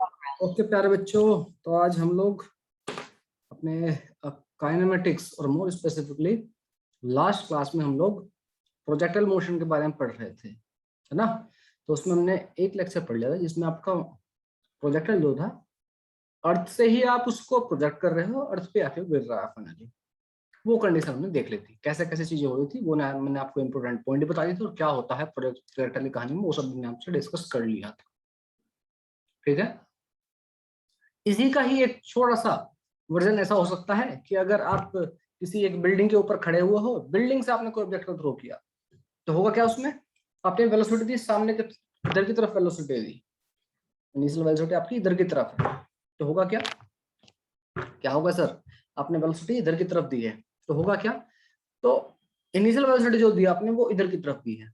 Okay प्यारे बच्चों, तो आज हम लोग अपने काइनेमेटिक्स और मोर स्पेसिफिकली लास्ट क्लास में हम लोग प्रोजेक्टाइल मोशन के बारे में पढ़ रहे थे, है ना। तो उसमें हमने एक लेक्चर पढ़ लिया था जिसमें आपका प्रोजेक्टाइल जो था, अर्थ से ही आप उसको प्रोजेक्ट कर रहे हो, अर्थ पे आके गिर रहा है फाइनली। वो कंडीशन हमने देख ली थी, कैसे कैसे चीजें हो रही थी वो मैंने आपको इंपोर्टेंट पॉइंट बता दी थी, और क्या होता है प्रोजेक्टाइल की कहानी में वो सब मैंने आपसे डिस्कस कर लिया था। ठीक है, इसी का ही एक छोटा सा वर्जन ऐसा हो सकता है कि अगर आप किसी एक बिल्डिंग के ऊपर खड़े हुए हो, बिल्डिंग से आपने कोई ऑब्जेक्ट को थ्रो किया, तो होगा क्या उसमें, आपने वेलोसिटी दी सामने के इधर की तरफ, वेलोसिटी दी, इनिशियल वेलोसिटी आपकी इधर की तरफ है, तो होगा क्या, क्या होगा सर, आपने वेलोसिटी इधर की तरफ दी है, तो होगा क्या, तो इनिशियल वेलोसिटी जो दी आपने वो इधर की तरफ दी है,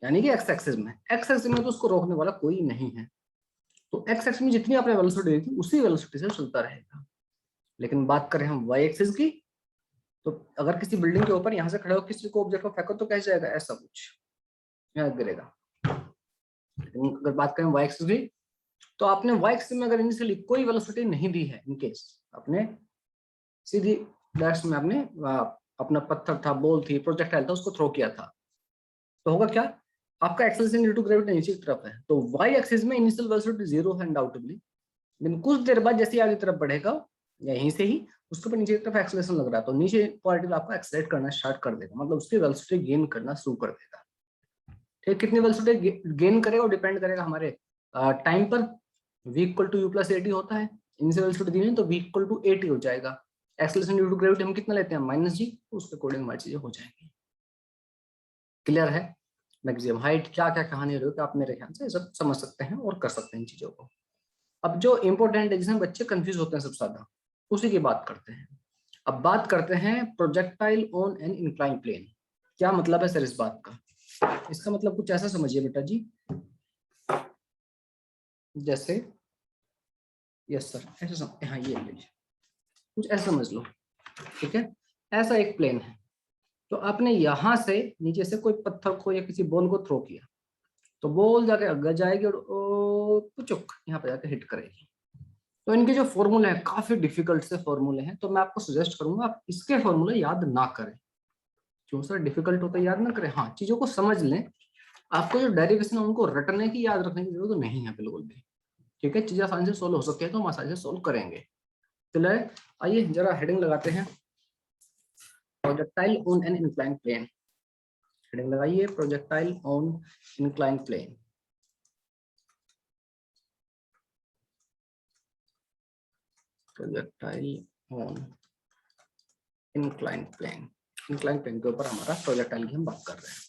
यानी कि एक्स एक्सिस में, एक्स एक्सिस में तो उसको रोकने वाला कोई नहीं है, तो एक्स एक्सिस में जितनी आपने वेलोसिटी दी थी उसी वेलोसिटी से चलता रहेगा। लेकिन बात करें हम वाई एक्सिस की, तो अगर किसी बिल्डिंग के ऊपर यहाँ से खड़े हो किसी को ऑब्जेक्ट को फेंको तो कैसे जाएगा, ऐसा कुछ यहाँ गिरेगा। लेकिन अगर बात करें वाई एक्सिस की, तो आपने वाई एक्सिस में अगर इनिशियली कोई वेलोसिटी नहीं दी है, इनकेस आपने सीधी डायरेक्शन में आपने अपना पत्थर था, बॉल थी, प्रोजेक्टाइल था, उसको थ्रो किया था, तो होगा क्या, आपका एक्सेलरेशन ड्यू टू ग्रेविटी नीचे की तरफ है, तो वाई एक्सिस में इनिशियल वेलोसिटी जीरो है अनडाउटेबली, लेकिन कुछ देर बाद जैसे आगे तरफ बढ़ेगा या यहीं से ही उसके ऊपर नीचे की तरफ एक्सेलरेशन लग रहा है, तो नीचे पार्टिकल आपका एक्सेलरेट करना स्टार्ट कर देगा, मतलब उसकी वेलोसिटी गेन करना शुरू कर देगा। ठीक, कितनी वेलोसिटी गेन करेगा और डिपेंड करेगा हमारे टाइम पर। v equal to u plus at होता है, इनसे वेलोसिटी दी है तो v इक्वल टू एटी हो जाएगा। एक्सेलरेशन ड्यू टू ग्रेविटी हम कितना लेते हैं, माइनस जी, उसके अकॉर्डिंग हमारी चीजें हो जाएंगी। क्लियर है, मैक्सिमम हाइट क्या क्या कहानी हो रही है, आप मेरे ख्याल से सब समझ सकते हैं और कर सकते हैं इन चीजों को। अब जो इंपॉर्टेंट है जिसमें बच्चे कंफ्यूज होते हैं सबसे ज्यादा, उसी की बात करते हैं। अब बात करते हैं projectile on an incline plane. क्या मतलब है सर इस बात का, इसका मतलब कुछ ऐसा समझिए बेटा जी, जैसे यस सर ऐसा हाँ ये लीजिए, कुछ ऐसा समझ लो। ठीक है, ऐसा एक प्लेन है, तो आपने यहां से नीचे से कोई पत्थर को या किसी बॉल को थ्रो किया, तो बॉल जाके अगर जाएगी और पुचुक यहाँ पे जाके हिट करेगी। तो इनके जो फॉर्मूले हैं काफी डिफिकल्ट से फॉर्मूले हैं, तो मैं आपको सजेस्ट करूंगा आप इसके फॉर्मूले याद ना करें। क्यों सर डिफिकल्ट होता है याद ना करें, हाँ चीजों को समझ लें, आपको जो डेरिवेशन है उनको रटने की याद रखने की जरूरत नहीं है बिल्कुल भी। ठीक है, चीजें आसानी से सोल्व हो सकती है तो हम आसानी से सोल्व करेंगे। चलिए आइए जरा हेडिंग लगाते हैं, projectile on an incline plane. Heading लगाइए, projectile on incline plane. Projectile on incline plane, incline plane के ऊपर हमारा प्रोजेक्टाइल की हम बात कर रहे हैं।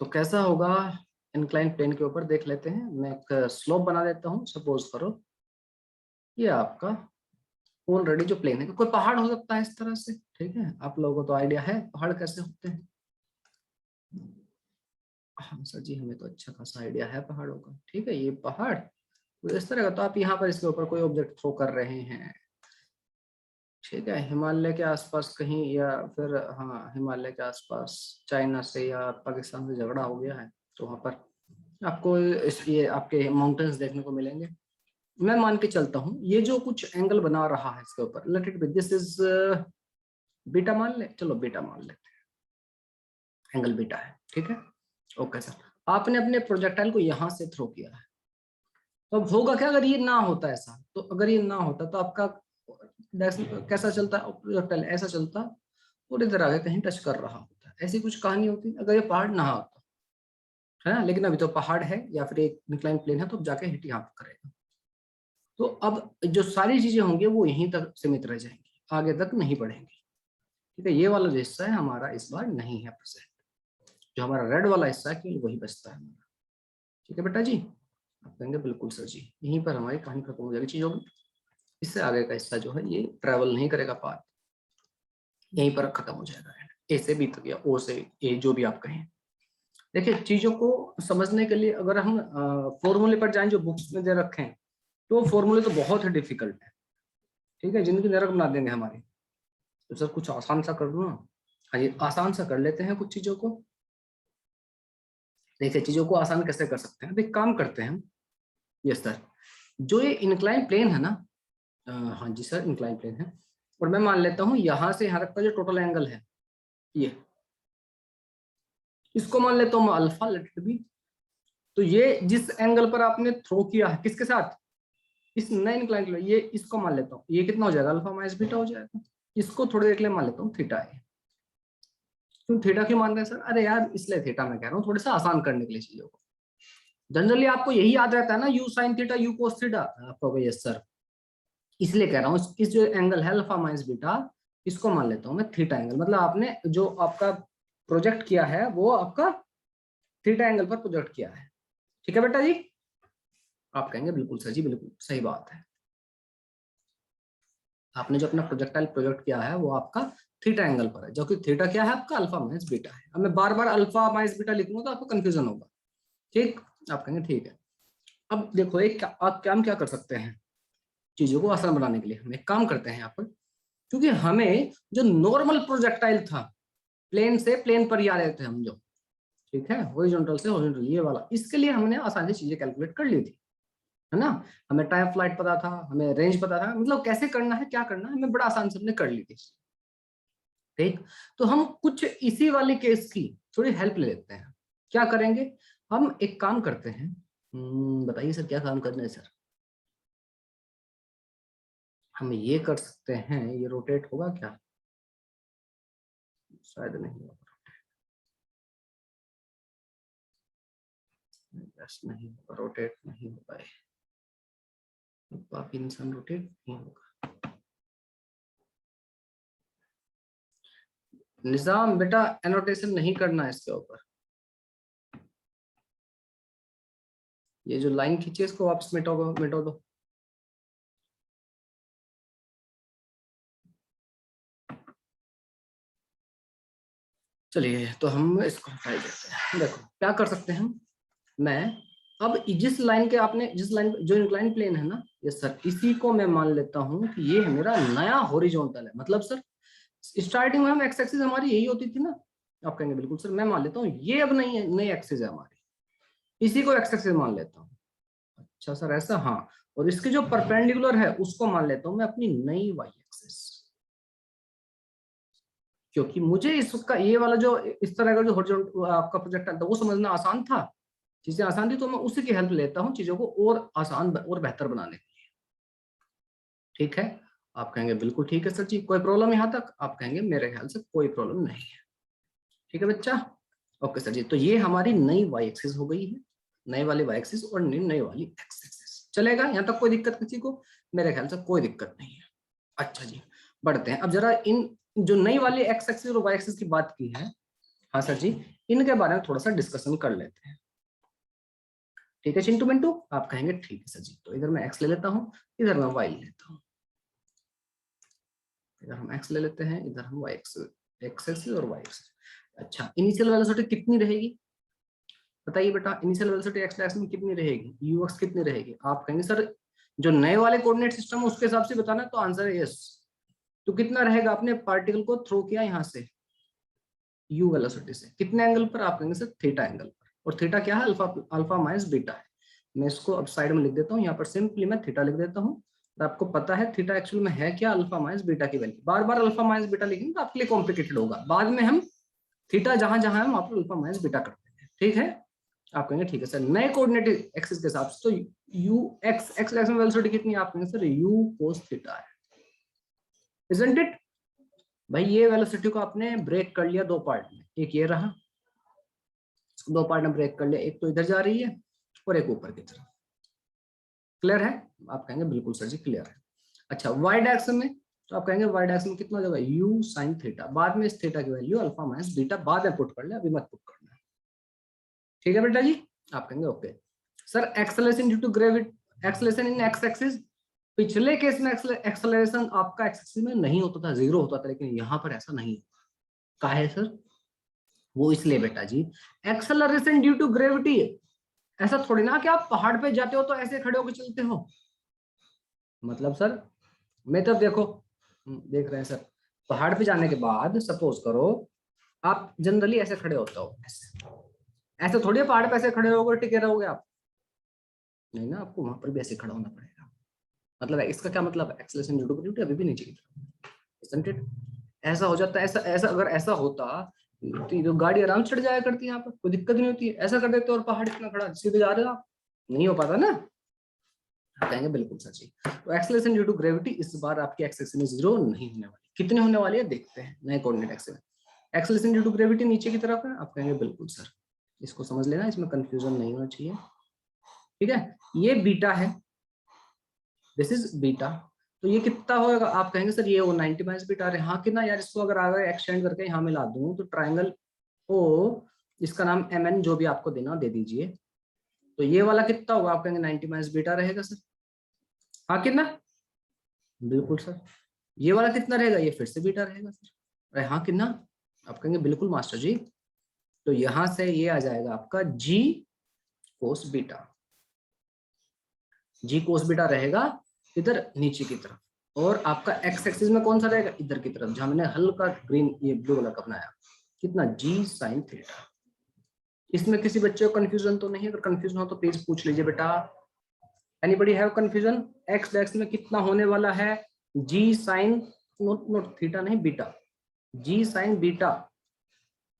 तो कैसा होगा इंक्लाइन प्लेन के ऊपर देख लेते हैं। मैं एक स्लोप बना देता हूं, सपोज करो ये आपका ऑलरेडी जो प्लेन है, कोई पहाड़ हो सकता है इस तरह से। ठीक है, आप लोगों को तो आइडिया है पहाड़ कैसे होते हैं। हाँ सर जी, हमें तो अच्छा खासा आइडिया है पहाड़ों का। ठीक है, ये पहाड़ तो इस तरह का, तो आप यहाँ पर इसके ऊपर कोई ऑब्जेक्ट थ्रो कर रहे हैं। ठीक है, हिमालय के आसपास कहीं, या फिर हाँ हिमालय के आसपास चाइना से या पाकिस्तान से झगड़ा हो गया है, तो वहां पर आपको ये आपके माउंटेन्स देखने को मिलेंगे। मैं मान के चलता हूँ ये जो कुछ एंगल बना रहा है इसके ऊपर, let it be this is beta मान ले, चलो बीटा मान लेते हैं, एंगल बीटा है। ठीक है, ओके सर, आपने अपने प्रोजेक्टाइल को यहां से थ्रो किया है, तो अब होगा क्या अगर ये ना होता ऐसा, तो अगर ये ना होता तो आपका कैसा चलता, प्रोजेक्टाइल ऐसा चलता और इधर आगे कहीं टच कर रहा होता, ऐसी कुछ कहानी होती अगर ये पहाड़ ना होता, है ना। लेकिन अभी तो पहाड़ है या फिर एक इंक्लाइन प्लेन है, तो जाके हिट यहाँ पर करेगा। तो अब जो सारी चीजें होंगी वो यहीं तक सीमित रह जाएंगी, आगे तक नहीं बढ़ेंगी। ठीक है, ये वाला जो हिस्सा है हमारा इस बार नहीं है प्रेजेंट, जो हमारा रेड वाला हिस्सा है केवल वही बचता है हमारा। ठीक है बेटा जी, आप कहेंगे बिल्कुल सर जी, यहीं पर हमारी कहानी खत्म हो जाएगी चीजों की, इससे आगे का हिस्सा जो है ये ट्रैवल नहीं करेगा पाथ, यहीं पर खत्म हो जाएगा। ए से बी तक या ओ से ए, जो भी आप कहें। देखिए चीजों को समझने के लिए अगर हम फॉर्मूले पर जाएं जो बुक्स में दे रखे हैं, तो फॉर्मूले तो बहुत ही डिफिकल्ट है। ठीक है, जिंदगी नरक बना देंगे हमारी। तो सर कुछ आसान सा कर दूं ना, हाँ ये आसान सा कर लेते हैं कुछ चीजों को। देखिए चीजों को आसान कैसे कर सकते हैं। अब एक काम करते हैं हम, यस सर, जो ये इंक्लाइन प्लेन है ना, हाँ जी सर इंक्लाइन प्लेन है, और मैं मान लेता हूँ यहाँ से यहाँ तक का जो टोटल एंगल है ये, इसको मान लेता हूँ मैं अल्फा, लेट इट बी। तो ये जिस एंगल पर आपने थ्रो किया है किसके साथ, इस नए इंक्लाइन प्लेन, ये इसको मान लेता हूँ, ये कितना हो जाएगा, अल्फा माइनस बीटा हो जाएगा। इसको थोड़ी देर के लिए मान लेता हूँ थीटा है। क्यों थीटा क्यों मान रहे हैं सर, अरे यार इसलिए थीटा मैं कह रहा हूँ थोड़ा सा आसान करने के लिए चीजों को। जनरली आपको यही याद रहता है ना, you sine theta you cos theta, आपको यस सर, इसलिए कह रहा हूँ इस जो एंगल है अल्फा माइनस बीटा, इसको मान लेता हूँ मैं थीटा एंगल। मतलब आपने जो आपका प्रोजेक्ट किया है वो आपका थीटा एंगल पर प्रोजेक्ट किया है। ठीक है बेटा जी, आप कहेंगे बिल्कुल सर जी, बिल्कुल सही बात है, आपने जो अपना प्रोजेक्टाइल प्रोजेक्ट किया है वो आपका थीटा एंगल पर है, जो कि थीटा क्या है आपका, अल्फा माइनस बीटा है। अब मैं बार बार अल्फा माइनस बीटा लिखूंगा तो आपको कंफ्यूजन होगा। ठीक, आप कहेंगे ठीक है। अब देखो एक आप काम क्या कर सकते हैं चीजों को आसान बनाने के लिए, हम एक काम करते हैं यहाँ पर, क्योंकि हमें जो नॉर्मल प्रोजेक्टाइल था प्लेन से प्लेन पर ही आ रहे थे हम जो, ठीक है, हॉरिजॉन्टल से हॉरिजॉन्टल ये वाला, इसके लिए हमने आसानी से चीजें कैलकुलेट कर ली थी, है ना। हमें टाइम फ्लाइट पता था, हमें रेंज पता था, मतलब कैसे करना है क्या करना है हमें बड़ा आसान से हमने कर ली थी। ठीक, तो हम कुछ इसी वाले केस की थोड़ी हेल्प ले लेते हैं। क्या करेंगे, हम एक काम करते हैं, बताइए सर क्या काम करना है सर। हम ये कर सकते हैं, ये रोटेट होगा क्या, शायद नहीं होगा, बस नहीं होगा, रोटेट नहीं होगा, बाकी इंसान रोटेट नहीं होगा। निजाम बेटा एनोटेशन नहीं करना है इसके ऊपर, ये जो लाइन खींची इसको वापस मिटो दो। चलिए तो हम इसको हटा देते हैं। देखो क्या कर सकते हैं हम, मैं अब जिस लाइन के आपने जिस लाइन जो इंक्लाइन प्लेन है ना, ये सर इसी को मैं मान लेता हूँ कि ये मेरा नया हॉरिजॉन्टल है। मतलब सर स्टार्टिंग में हम एक्स एक्सिस हमारी यही होती थी ना, आप कहेंगे बिल्कुल सर, मैं मान लेता हूँ ये अब नहीं है, नई एक्सिस है हमारी, इसी को एक्स एक्सिस मान लेता हूँ। अच्छा सर ऐसा, हाँ, और इसके जो परपेंडिकुलर है उसको मान लेता हूँ मैं अपनी नई वाई एक्सिस, क्योंकि मुझे इसका ये वाला जो इस तरह का जो हॉरिजॉन्टल आपका प्रोजेक्ट था वो समझना आसान था, चीजें आसान थी, तो मैं उसी की हेल्प लेता हूँ चीजों को और आसान और बेहतर बनाने के लिए। ठीक है, आप कहेंगे बिल्कुल ठीक है सर जी, कोई प्रॉब्लम यहाँ तक, आप कहेंगे मेरे ख्याल से कोई प्रॉब्लम नहीं है। ठीक है बच्चा, ओके सर जी, तो ये हमारी नई वाई एक्सिस हो गई है, नई वाली वाई एक्सिस और नई वाली एक्स एक्सिस, चलेगा यहाँ तक, कोई दिक्कत किसी को, मेरे ख्याल से कोई दिक्कत नहीं है। अच्छा जी, बढ़ते हैं अब जरा इन जो नई वाली एक्स एक्सिस और वाई एक्सिस की बात की है, हाँ सर जी, इनके बारे में थोड़ा सा डिस्कशन कर लेते हैं। ठीक है चिंटू मिंटू, आप कहेंगे ठीक है सर जी, तो इधर मैं एक्स ले लेता हूँ, इधर मैं वाई ले लेता हूँ, इधर हम एक्स ले लेते हैं, इधर हम वाई एक्स, एक्स एक्सिस और वाई एक्सिस। अच्छा इनिशियल वेलोसिटी कितनी रहेगी, बताइए बेटा, इनिशियल वेलोसिटी एक्स एक्सिस में कितनी रहेगी, यू एक्स कितनी रहेगी। आप कहेंगे सर जो नए वाले कोऑर्डिनेट सिस्टम है उसके हिसाब से बताना, तो आंसर है यस। तो कितना रहेगा, आपने पार्टिकल को थ्रो किया यहाँ से यू वेलोसिटी से, कितने एंगल पर, आप कहेंगे सर थीटा एंगल पर, और थीटा क्या है, अल्फा अल्फा माइनस बीटा है। मैं इसको अब साइड में लिख देता हूँ, यहाँ पर सिंपली मैं थीटा लिख देता हूँ, और आपको पता है थीटा एक्चुअल में है क्या, अल्फा माइनस बीटा की वैल्यू। बार बार अल्फा माइनस बीटा लिखेंगे तो आपके लिए कॉम्प्लिकेटेड होगा, बाद में हम थीटा जहां जहां है वहां पर अल्फा माइनस बीटा करते हैं। ठीक है, आप कहेंगे ठीक है सर, नए कोऑर्डिनेट एक्सिस के हिसाब से तो यू एक्स एक्स एक्सिस में वेलोसिटी कितनी है, आप कहेंगे सर यू कोस थीटा है, इजंट इट। भाई ये वेलोसिटी को आपने ब्रेक कर लिया दो पार्ट में, एक ये रहा, दो पार्ट में ब्रेक कर लिया, एक तो इधर जा रही है और एक ऊपर की तरफ। क्लियर है, आप कहेंगे बिल्कुल सर जी क्लियर है। अच्छा वाई डायरेक्शन में, तो आप कहेंगे वाई डायरेक्शन में कितना होगा, यू साइन थीटा, बाद में इस थीटा की वैल्यू अल्फा माइनस बीटा बाद में पुट कर ले, अभी मत पुट करना। ठीक है बेटा जी, आप कहेंगे okay sir. Acceleration due to gravity, acceleration in x axis, पिछले केस में एक्सेलरेशन आपका एक्स एक्सिस में नहीं होता था, जीरो होता था, लेकिन यहाँ पर ऐसा नहीं होता। का है सर, वो इसलिए बेटा जी, एक्सेलरेशन ड्यू टू ग्रेविटी, ऐसा थोड़ी ना कि आप पहाड़ पे जाते हो तो ऐसे खड़े होकर चलते हो, मतलब सर मैं तब देखो, देख रहे हैं सर, पहाड़ पे जाने के बाद सपोज करो आप जनरली ऐसे खड़े होते हो, ऐसे ऐसे थोड़ी पहाड़ पे ऐसे खड़े होकर टिके रहोगे आप, नहीं ना, आपको वहां पर भी ऐसे खड़ा होना पड़ेगा। मतलब इसका क्या मतलब, एक्सेलरेशन ड्यू टू ग्रेविटी अभी भी नीचे की तरफ, isn't it? ऐसा हो जाता है, ऐसा ऐसा अगर ऐसा होता तो ये तो गाड़ी आराम से चढ़ जाया करती है, यहाँ पर कोई दिक्कत नहीं होती है। ऐसा कर देते और पहाड़ इतना खड़ा सीधे जा रहे हो आप, नहीं हो पाता ना। आप कहेंगे बिल्कुल सच ही। तो एक्सेलरेशन ड्यू टू ग्रेविटी इस बार आपकी एक्स एक्सिस में 0 नहीं होने वाली। कितने होने वाली है देखते हैं नए कोऑर्डिनेट एक्सिस में। एक्सेलरेशन ड्यू टू ग्रेविटी नीचे की तरफ है, आप कहेंगे बिल्कुल सर। इसको समझ लेना, इसमें कंफ्यूजन नहीं होना चाहिए, ठीक है। ये बीटा है, दिस इज बीटा। तो ये कितना होगा, आप कहेंगे सर ये वो 90 माइनस बीटा आ रहा है। हाँ कितना यार, इसको अगर आगे एक्सटेंड करके यहाँ मिला दूं तो ट्राइंगल ओ, इसका नाम mn जो भी आपको देना दे दीजिए। तो ये वाला कितना होगा, आप कहेंगे 90 माइनस बीटा रहेगा सर। हाँ कितना, बिल्कुल सर। ये वाला कितना रहेगा, ये फिर से बीटा रहेगा सर। अरे हाँ कितना, आप कहेंगे बिल्कुल मास्टर जी। तो यहां से ये आ जाएगा आपका जी कोस बीटा। जी कोस बीटा रहेगा इधर नीचे की तरफ, और आपका एक्स एक्सिस में कौन सा रहेगा, इधर की तरफ, जहां मैंने हल्का ग्रीन ये ब्लू कलर का बनाया, कितना जी साइन थीटा। इसमें किसी बच्चे को कंफ्यूजन तो नहीं, अगर कंफ्यूजन हो तो प्लीज पूछ लीजिए बेटा। Anybody have confusion, x x में कितना होने वाला है, g sine, not not theta नहीं beta, g sine beta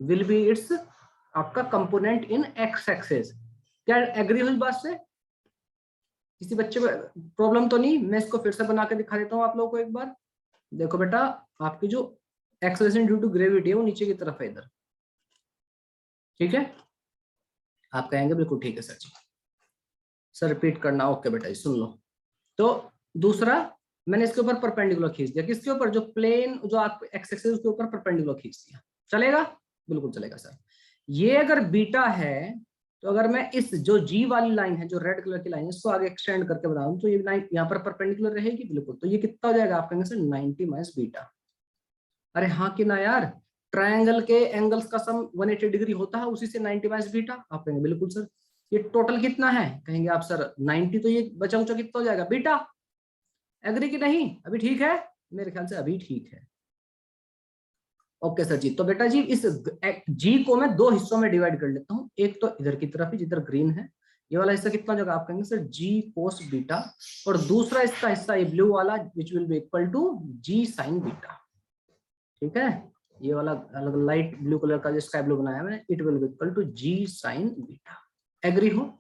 will be it's आपका कंपोनेंट इन एक्स एक्सिस। क्या एग्री हुई बात से, किसी बच्चे को प्रॉब्लम तो नहीं। मैं इसको फिर से बना के दिखा देता हूँ आप लोगों को एक बार। देखो बेटा, आपकी जो एक्सेलरेशन ड्यू टू ग्रेविटी है वो नीचे की तरफ है इधर, ठीक है। आप कहेंगे बिल्कुल ठीक है सर जी। सर रिपीट करना, ओके बेटा जी सुन लो। तो दूसरा, मैंने इसके ऊपर परपेंडिकुलर खींच दिया, किसके ऊपर, जो प्लेन जो आप एक्स एक्सिस उसके ऊपर परपेंडिकुलर खींच दिया, चलेगा, बिल्कुल चलेगा सर। ये अगर बीटा है तो अगर मैं इस जो जी वाली लाइन है, जो रेड कलर की लाइन है, इसको आगे एक्सटेंड करके बनाऊं तो ये लाइन यहाँ पर परपेंडिकुलर रहेगी बिल्कुल। तो ये कितना हो जाएगा, आप कहेंगे सर 90 माइनस बीटा। अरे हाँ कि ना यार, ट्रायंगल के एंगल्स का सम 180 डिग्री होता है, उसी से 90 माइनस बीटा। आप कहेंगे बिल्कुल सर। ये टोटल कितना है, कहेंगे आप सर 90, तो ये बचा उचा कितना हो जाएगा बीटा। एग्री कि नहीं, अभी ठीक है, मेरे ख्याल से अभी ठीक है। ओके सर जी। तो बेटा जी इस जी को मैं दो हिस्सों में डिवाइड कर लेता हूँ, एक तो इधर की तरफ ही जिधर ग्रीन है, ये वाला हिस्सा कितना जगह, आप कहेंगे सर जी कोस बीटा, और दूसरा इसका हिस्सा ये ब्लू वाला which will be equal to g sine beta, ठीक है। ये वाला अलग लाइट ब्लू कलर का जो स्काई ब्लू बनाया मैंने, it will be equal to g sine beta. Agree हो,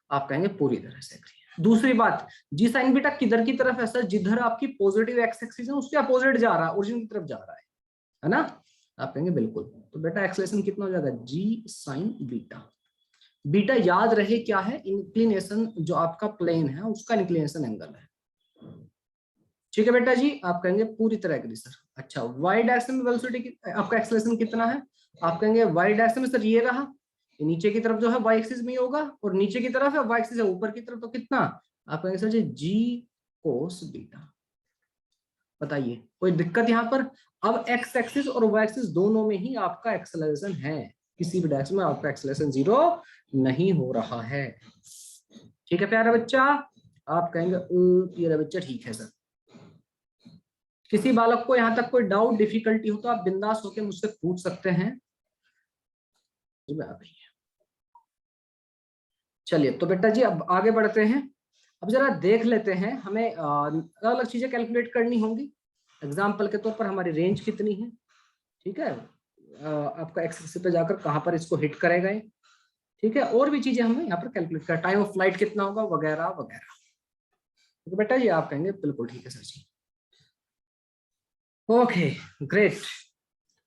आप कहेंगे पूरी तरह से एग्री है। दूसरी बात, जी साइन बीटा किधर की तरफ है सर, जिधर आपकी पॉजिटिव एक्स एक्सिस है उसके अपोजिट जा रहा है, ओरिजिन की तरफ जा रहा है ना। आप कहेंगे बिल्कुल। तो बेटा एक्सेलरेशन कितना हो जाएगा, जी साइन बीटा। बीटा याद रहे क्या है, इंक्लिनेशन, जो आपका प्लेन है उसका इंक्लिनेशन एंगल है, ठीक है बेटा जी। आप कहेंगे पूरी तरह एग्री सर। अच्छा, वाई डायरेक्शन में वेलोसिटी आपका एक्सेलरेशन कितना है, आप कहेंगे वाई डायरेक्शन में सर ये रहा, नीचे की तरफ जो है वाई एक्सिस में ही होगा, और नीचे की तरफ है वाई एक्सिस है ऊपर की तरफ, तो कितना, आप कहेंगे सर जी जी कोस बीटा। बताइए कोई दिक्कत यहाँ पर। अब एक्स एक्सिस और वाई एक्सिस दोनों में ही आपका एक्सेलरेशन है, किसी भी डायरेक्शन में आपका एक्सेलरेशन 0 नहीं हो रहा है, ठीक है प्यारा बच्चा। आप कहेंगे प्यारा बच्चा ठीक है सर। किसी बालक को यहाँ तक कोई डाउट डिफिकल्टी हो तो आप बिंदास होकर मुझसे पूछ सकते हैं। चलिए तो बेटा जी अब आगे बढ़ते हैं। अब जरा देख लेते हैं, हमें अलग अलग चीजें कैलकुलेट करनी होंगी। एग्जाम्पल के तौर पर हमारी रेंज कितनी है, ठीक है, आपका एक्स एक्सिस पे जाकर कहाँ पर इसको हिट करेगा ये, ठीक है, और भी चीजें हमें यहाँ पर कैलकुलेट कर, टाइम ऑफ फ्लाइट कितना होगा वगैरह वगैरह। तो बेटा जी आप कहेंगे बिल्कुल ठीक है सर जी। ओके ग्रेट,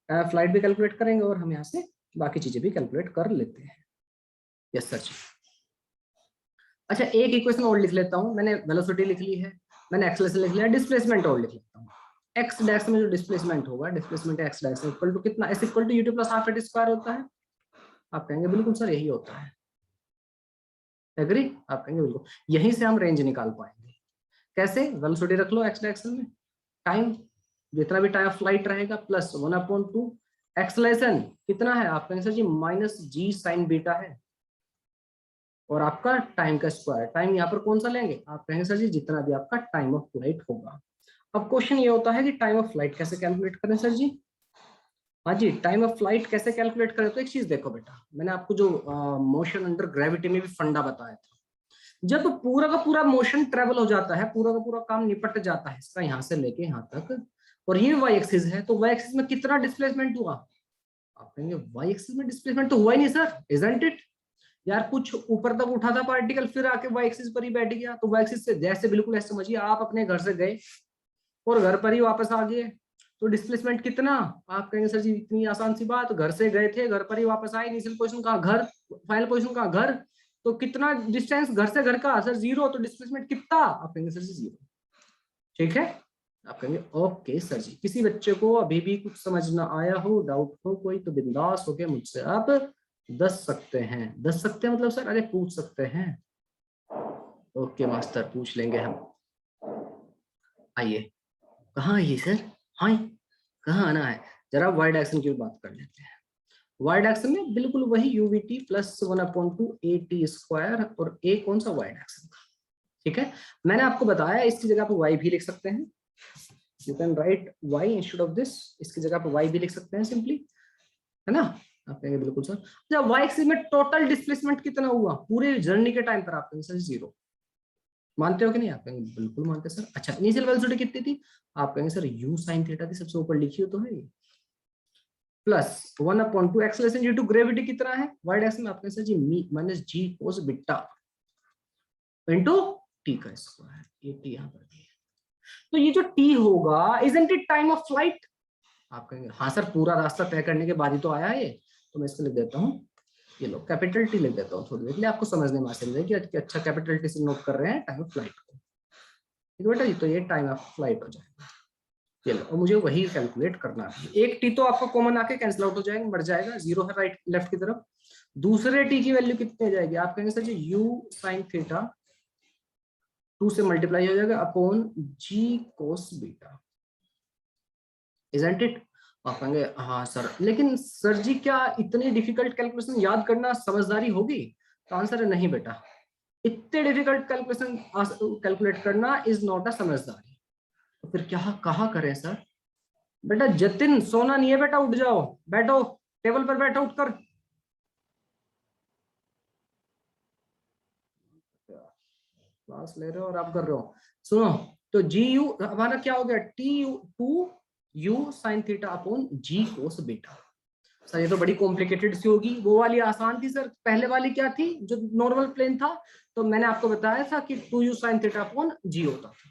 फ्लाइट भी कैलकुलेट करेंगे और हम यहाँ से बाकी चीजें भी कैलकुलेट कर लेते हैं। यस सर जी। अच्छा एक इक्वेशन और लिख लेता हूँ, मैंने वेलोसिटी लिख ली है, मैंने एक्सेलरेशन लिख लिया, डिस्प्लेसमेंट और लिख लेता हूँ। एक्स डायरेक्शन में जो डिस्प्लेसमेंट होगा, displacement X direction equal to कितना, S equal to U T plus half at square होता है। आप कहेंगे बिल्कुल सर यही होता है, एग्री, आप कहेंगे बिल्कुल। यहीं से हम रेंज निकाल पाएंगे, कैसे, वेलोसिटी रख लो एक्स डायरेक्शन में, टाइम जितना भी टाइम ऑफ फ्लाइट रहेगा प्लस 1/2, एक्सेलरेशन कितना है, आप कहेंगे सर जी माइनस जी साइन बीटा है, और आपका टाइम का स्क्वायर, टाइम यहाँ पर कौन सा लेंगे, आप कहेंगे सर जी जितना भी आपका टाइम ऑफ फ्लाइट होगा। अब क्वेश्चन ये होता है कि टाइम ऑफ फ्लाइट कैसे कैलकुलेट करें सर जी। हाँ जी, टाइम ऑफ फ्लाइट कैसे कैलकुलेट करें? तो एक चीज देखो बेटा, मैंने आपको जो मोशन अंडर ग्रेविटी में भी फंडा बताया था, जब पूरा का पूरा मोशन ट्रेवल हो जाता है, पूरा का पूरा काम निपट जाता है इसका यहाँ से लेके यहाँ तक, और ये वाई एक्सिस है, तो वाई एक्सिस में कितना डिस्प्लेसमेंट हुआ? आप कहेंगे वाई एक्सिस में डिस्प्लेसमेंट तो हुआ ही नहीं सर, इजंट इट? यार कुछ ऊपर तक उठा था पार्टिकल, फिर आके वाई एक्सिस पर ही बैठ गया, तो वाई एक्सिस से जैसे बिल्कुल ऐसे समझिए आप अपने घर से गए और घर पर ही वापस आ गए, तो डिस्प्लेसमेंट कितना? आप कहेंगे सर जी इतनी आसान सी बात, घर से गए थे घर पर ही वापस आए, इनिशियल पोजीशन कहाँ घर, फाइनल पोजीशन कहाँ घर, तो कितना डिस्टेंस घर से घर का? सर जीरो, तो डिस्प्लेसमेंट कितना? आप कहेंगे सर जी जीरो। ठीक है, आप कहेंगे ओके सर जी। किसी बच्चे को अभी भी कुछ समझ ना आया हो, डाउट हो कोई, तो बिंदास होके मुझसे आप दस सकते हैं। दस सकते हैं मतलब सर, अरे पूछ सकते हैं। ओके मास्टर, पूछ लेंगे हम। आइए, कहाँ आइए सर? हाँ, कहाँ आना है? जरा वाई डायरेक्शन की बात कर लेते हैं। वाई डायरेक्शन में बिल्कुल वही यूवीटी प्लस 1/2 AT स्क्वायर, और ए कौन सा? वाई डायरेक्शन का। ठीक है, मैंने आपको बताया इसकी जगह पर वाई भी लिख सकते हैं, you can write y instead of this, इसकी जगह पर वाई भी लिख सकते हैं सिंपली, है ना? आप कहेंगे बिल्कुल सर। जब वाई एक्सिस में टोटल डिस्प्लेसमेंट कितना हुआ पूरे जर्नी के टाइम पर? आप कहेंगे सर जीरो। मानते हो कि नहीं? आप कहेंगे बिल्कुल मानते सर। अच्छा, इनिशियल वेलोसिटी कितनी थी? आप कहेंगे सर यू साइन थीटा थी, सबसे ऊपर लिखी हो तो है, plus 1/2 acceleration due to gravity कितना है वाई डायरेक्शन में? आप कहेंगे सर जी मी minus g cos beta into t का स्क्वायर, ये टी यहाँ पर। तो ये जो टी होगा, isn't it time of flight? आप कहेंगे हाँ सर, पूरा रास्ता तय करने के बाद ही तो आया है ये, तो मैं इसको लिख देता हूँ, ये लो कैपिटल टी लिख देता हूँ थोड़ी देर के लिए, आपको समझने में आसानी है कि अच्छा कैपिटल टी से नोट कर रहे हैं टाइम ऑफ फ्लाइट को। ठीक है बेटा जी, तो ये टाइम ऑफ फ्लाइट हो जाएगा। ये लो, और मुझे वही कैलकुलेट करना है। एक टी तो आपको कॉमन आके कैंसिल आउट हो जाएगा, बढ़ जाएगा, जीरो है राइट लेफ्ट की तरफ। दूसरे टी की वैल्यू कितनी हो जाएगी? आप कहेंगे sir ji u sine theta 2 से मल्टीप्लाई हो जाएगा upon ji cos beta, isn't it? आप कहेंगे हाँ सर, लेकिन सर जी क्या इतनी डिफिकल्ट कैलकुलेशन याद करना समझदारी होगी? तो आंसर है नहीं बेटा, इतने डिफिकल्ट कैलकुलेशन कैलकुलेट करना इज नॉट अ समझदारी। तो फिर क्या कहा करें सर? बेटा जतिन, सोना नहीं है बेटा, उठ जाओ, बैठो, टेबल पर बैठो, उठकर। क्लास ले रहे हो और आप कर रहे हो, सुनो। तो जी यू हमारा क्या हो गया? T U 2 u sine theta upon जी कोस बीटा। सर ये तो बड़ी कॉम्प्लिकेटेड सी होगी, वो वाली आसान थी सर, पहले वाली क्या थी जो नॉर्मल प्लेन था? तो मैंने आपको बताया था कि 2u sine theta upon G होता था।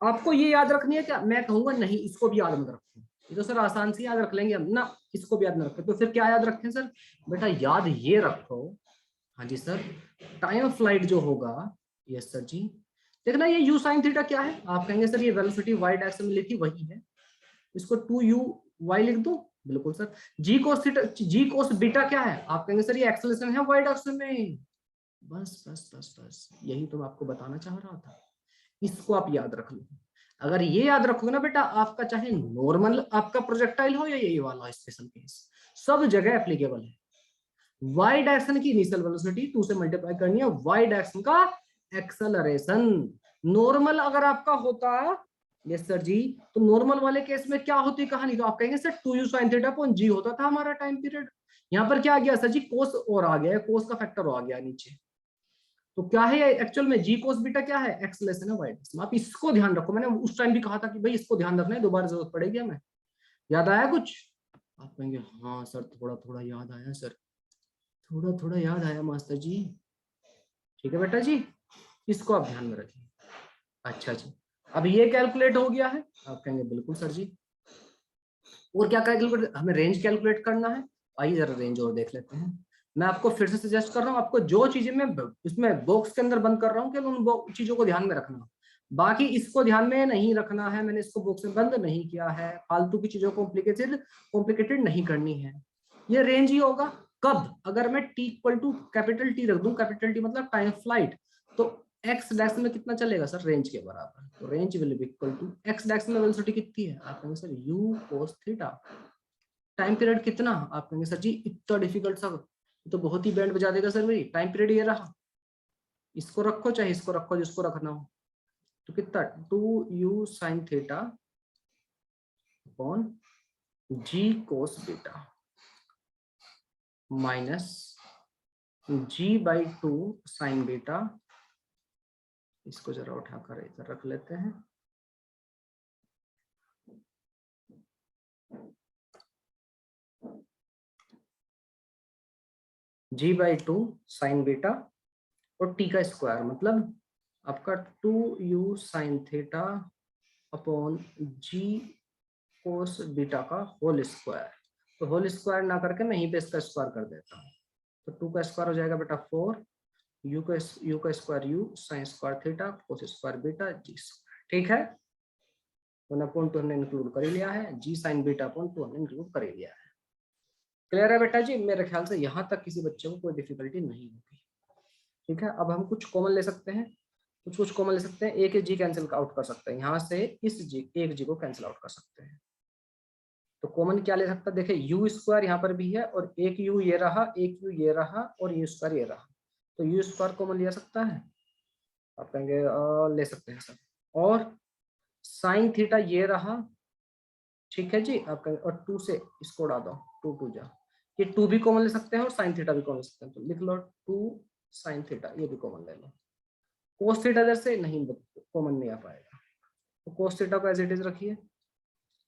आपको ये याद रखनी है क्या? मैं कहूंगा नहीं, इसको भी याद मत रखो, ये तो सर आसान सी याद रख लेंगे हम ना, इसको भी याद न रखें। तो फिर क्या याद रखें सर? बेटा याद ये रखो, हाँ जी सर, टाइम ऑफ फ्लाइट जो होगा, यस सर जी, देखना ये यू साइन थीटा क्या है? आप कहेंगे सर ये वेलोसिटी वाई डायरेक्शन में लिखी वही है, इसको 2u y लिख दो, बिल्कुल सर। जी कोस थीटा, जी कोस बीटा क्या है? आप कहेंगे सर ये एक्सेलरेशन है वाई डायरेक्शन में। बस बस बस बस, यही तो मैं आपको बताना चाह रहा था, इसको आप याद रख लो। अगर ये याद रखोगे ना बेटा, आपका चाहे नॉर्मल आपका प्रोजेक्टाइल हो या यही वाला स्पेशल केस, सब जगह एप्लीकेबल है। वाई डायरेक्शन की इनिशियल वेलोसिटी 2 से मल्टीप्लाई करनी है वाई डायरेक्शन का एक्सेलरेशन। नॉर्मल अगर आपका होता, यस सर जी, तो नॉर्मल वाले केस में क्या होती कहानी? तो आप कहेंगे sir 2u sin theta upon G होता था हमारा टाइम पीरियड, यहाँ पर क्या आ गया सर जी? कोस और आ गया है, कोस का फैक्टर आ गया नीचे। तो क्या है एक्चुअल में? जी कोस बीटा क्या है? एक्सेलरेशन है वाई डायरेक्शन। आप इसको ध्यान रखो, मैंने उस टाइम भी कहा था कि भाई इसको ध्यान रखना है, दोबारा जरूरत पड़ेगी हमें। याद आया कुछ? आप कहेंगे हाँ सर, थोड़ा थोड़ा याद आया सर, थोड़ा थोड़ा याद आया मास्टर जी। ठीक है बेटा जी, इसको आप ध्यान में रखिए। अच्छा जी, अब ये कैलकुलेट हो गया है? आप कहेंगे बिल्कुल सर जी। और क्या कैलकुलेट, हमें रेंज कैलकुलेट करना है। आइए जरा रेंज और देख लेते हैं। मैं आपको फिर से सजेस्ट कर रहा हूँ, आपको जो चीजें मैं इसमें बॉक्स के अंदर बंद कर रहा हूँ केवल उन चीजों को ध्यान में रखना, बाकी इसको ध्यान में नहीं रखना है। मैंने इसको बॉक्स में बंद नहीं किया है, फालतू की चीजों को कॉम्प्लिकेटेड नहीं करनी है। ये रेंज ही होगा कब? अगर मैं t equal to capital T रख दूं, कैपिटल टी मतलब टाइम फ्लाइट, तो एक्स डैश में कितना चलेगा सर? रेंज के बराबर। तो range will be equal to x dash में वेलोसिटी कितनी है? आप कहेंगे sir u cos theta. Time period कितना? आप कहेंगे सर जी इतना डिफिकल्ट सा तो बहुत ही बैंड बजा देगा सर मेरी। टाइम पीरियड ये रहा, इसको रखो चाहे इसको रखो, जिसको रखना हो। तो कितना? 2u sin थीटा अपॉन जी cos beta minus g/2 sine beta, इसको जरा उठाकर इधर रख लेते हैं, g/2 साइन बीटा और t का स्क्वायर मतलब आपका 2u sine theta upon g cos beta का होल स्क्वायर। तो होल स्क्वायर ना करके मैं यहीं पे इसका स्क्वायर कर देता हूँ, तो 2 का स्क्वायर हो जाएगा बेटा 4, u का square u sign square theta cos square beta g square. ठीक है, 1/2 हमने इंक्लूड कर ही लिया है, g साइन बीटा अपॉन 2 हमने इंक्लूड कर ही लिया है। क्लियर है बेटा जी? मेरे ख्याल से यहाँ तक किसी बच्चे को कोई डिफिकल्टी नहीं होगी। ठीक है, अब हम कुछ कॉमन ले सकते हैं, कुछ कॉमन ले सकते हैं। एक जी कैंसिल आउट कर सकते हैं, यहाँ से इस जी एक जी को कैंसिल आउट कर सकते हैं। तो कॉमन क्या ले सकता है? देखिए यू स्क्वायर यहाँ पर भी है और एक यू ये रहा, एक यू ये रहा और यू स्क्वायर ये रहा, तो यू स्क्वायर कॉमन लिया सकता है, आप कहेंगे ले सकते हैं सर। और साइन थीटा ये रहा, ठीक है जी, आप कहेंगे और 2 से इसको उड़ा दो, 2 2 जा, ये 2 भी कॉमन ले सकते हैं और साइन थीटा भी कॉमन ले सकते हैं, तो लिख लो 2 साइन थीटा, ये भी कॉमन ले लो। कोस थीटा जैसे नहीं कॉमन नहीं आ पाएगा, तो कोस थीटा को एज इट इज रखिए,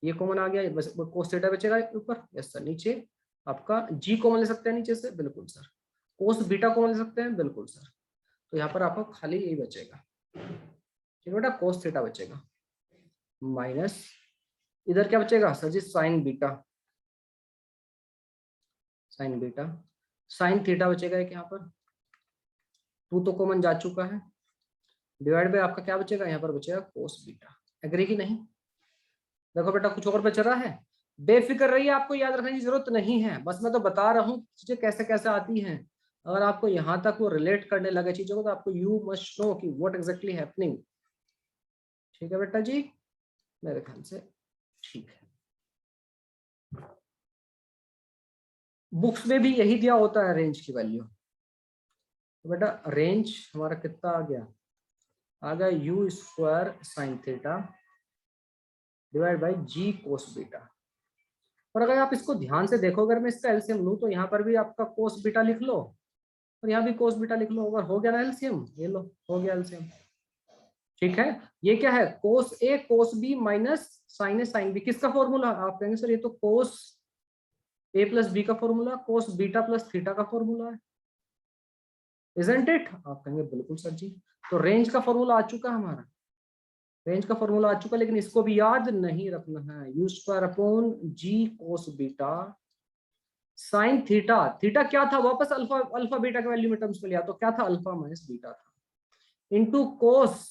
ये कॉमन आ गया, बस कोस थीटा बचेगा ऊपर। यस सर, नीचे आपका जी कॉमन ले सकते हैं नीचे से, बिल्कुल सर। कोस बीटा कॉमन ले सकते हैं, बिल्कुल सर। तो यहाँ पर आपका खाली यही बचेगा, ठीक है बेटा, कोस थीटा बचेगा माइनस इधर क्या बचेगा sir ji, sine beta, sine beta sine theta बचेगा एक यहाँ पर, 2 तो कॉमन जा चुका है, डिवाइड बाय आपका क्या बचेगा यहाँ पर बचेगा कोस बीटा। एग्री की नहीं? देखो बेटा कुछ और बच रहा है, बेफिक्र रहिए, आपको याद रखने की जरूरत नहीं है, बस मैं तो बता रहा हूँ चीजें कैसे कैसे आती हैं। अगर आपको यहाँ तक वो रिलेट करने लगे चीजों को तो आपको यू मस्ट नो कि व्हाट एग्जैक्टली हैपनिंग। ठीक है बेटा जी, मेरे ख्याल से ठीक है। बुक्स में भी यही दिया होता है रेंज की वैल्यू। तो बेटा रेंज हमारा कितना आ गया, आ गया u square sine theta divide by g cos beta. और अगर आप इसको ध्यान से देखो, अगर मैं इसका एलसीएम लूं तो यहाँ पर भी आपका कोस बीटा लिख लो और यहाँ भी कोस बीटा लिख लो, अगर हो गया ना एलसीएम, ये लो हो गया एलसीएम। ठीक है, ये क्या है, कोस ए कोस बी माइनस साइन ए साइन बी, किसका फॉर्मूला? आप कहेंगे सर ये तो कोस ए प्लस बी का फॉर्मूला, कोस बीटा प्लस थीटा का फॉर्मूला है, इजंट इट? आप कहेंगे बिल्कुल सर जी। तो रेंज का फॉर्मूला आ चुका हमारा, रेंज का फॉर्मूला आ चुका, लेकिन इसको भी याद नहीं रखना है, you square upon ji cos beta sine theta, theta क्या था वापस अल्फा, अल्फा बीटा के वैल्यू में टर्म्स में लिया तो क्या था, अल्फा माइनस बीटा था, into cos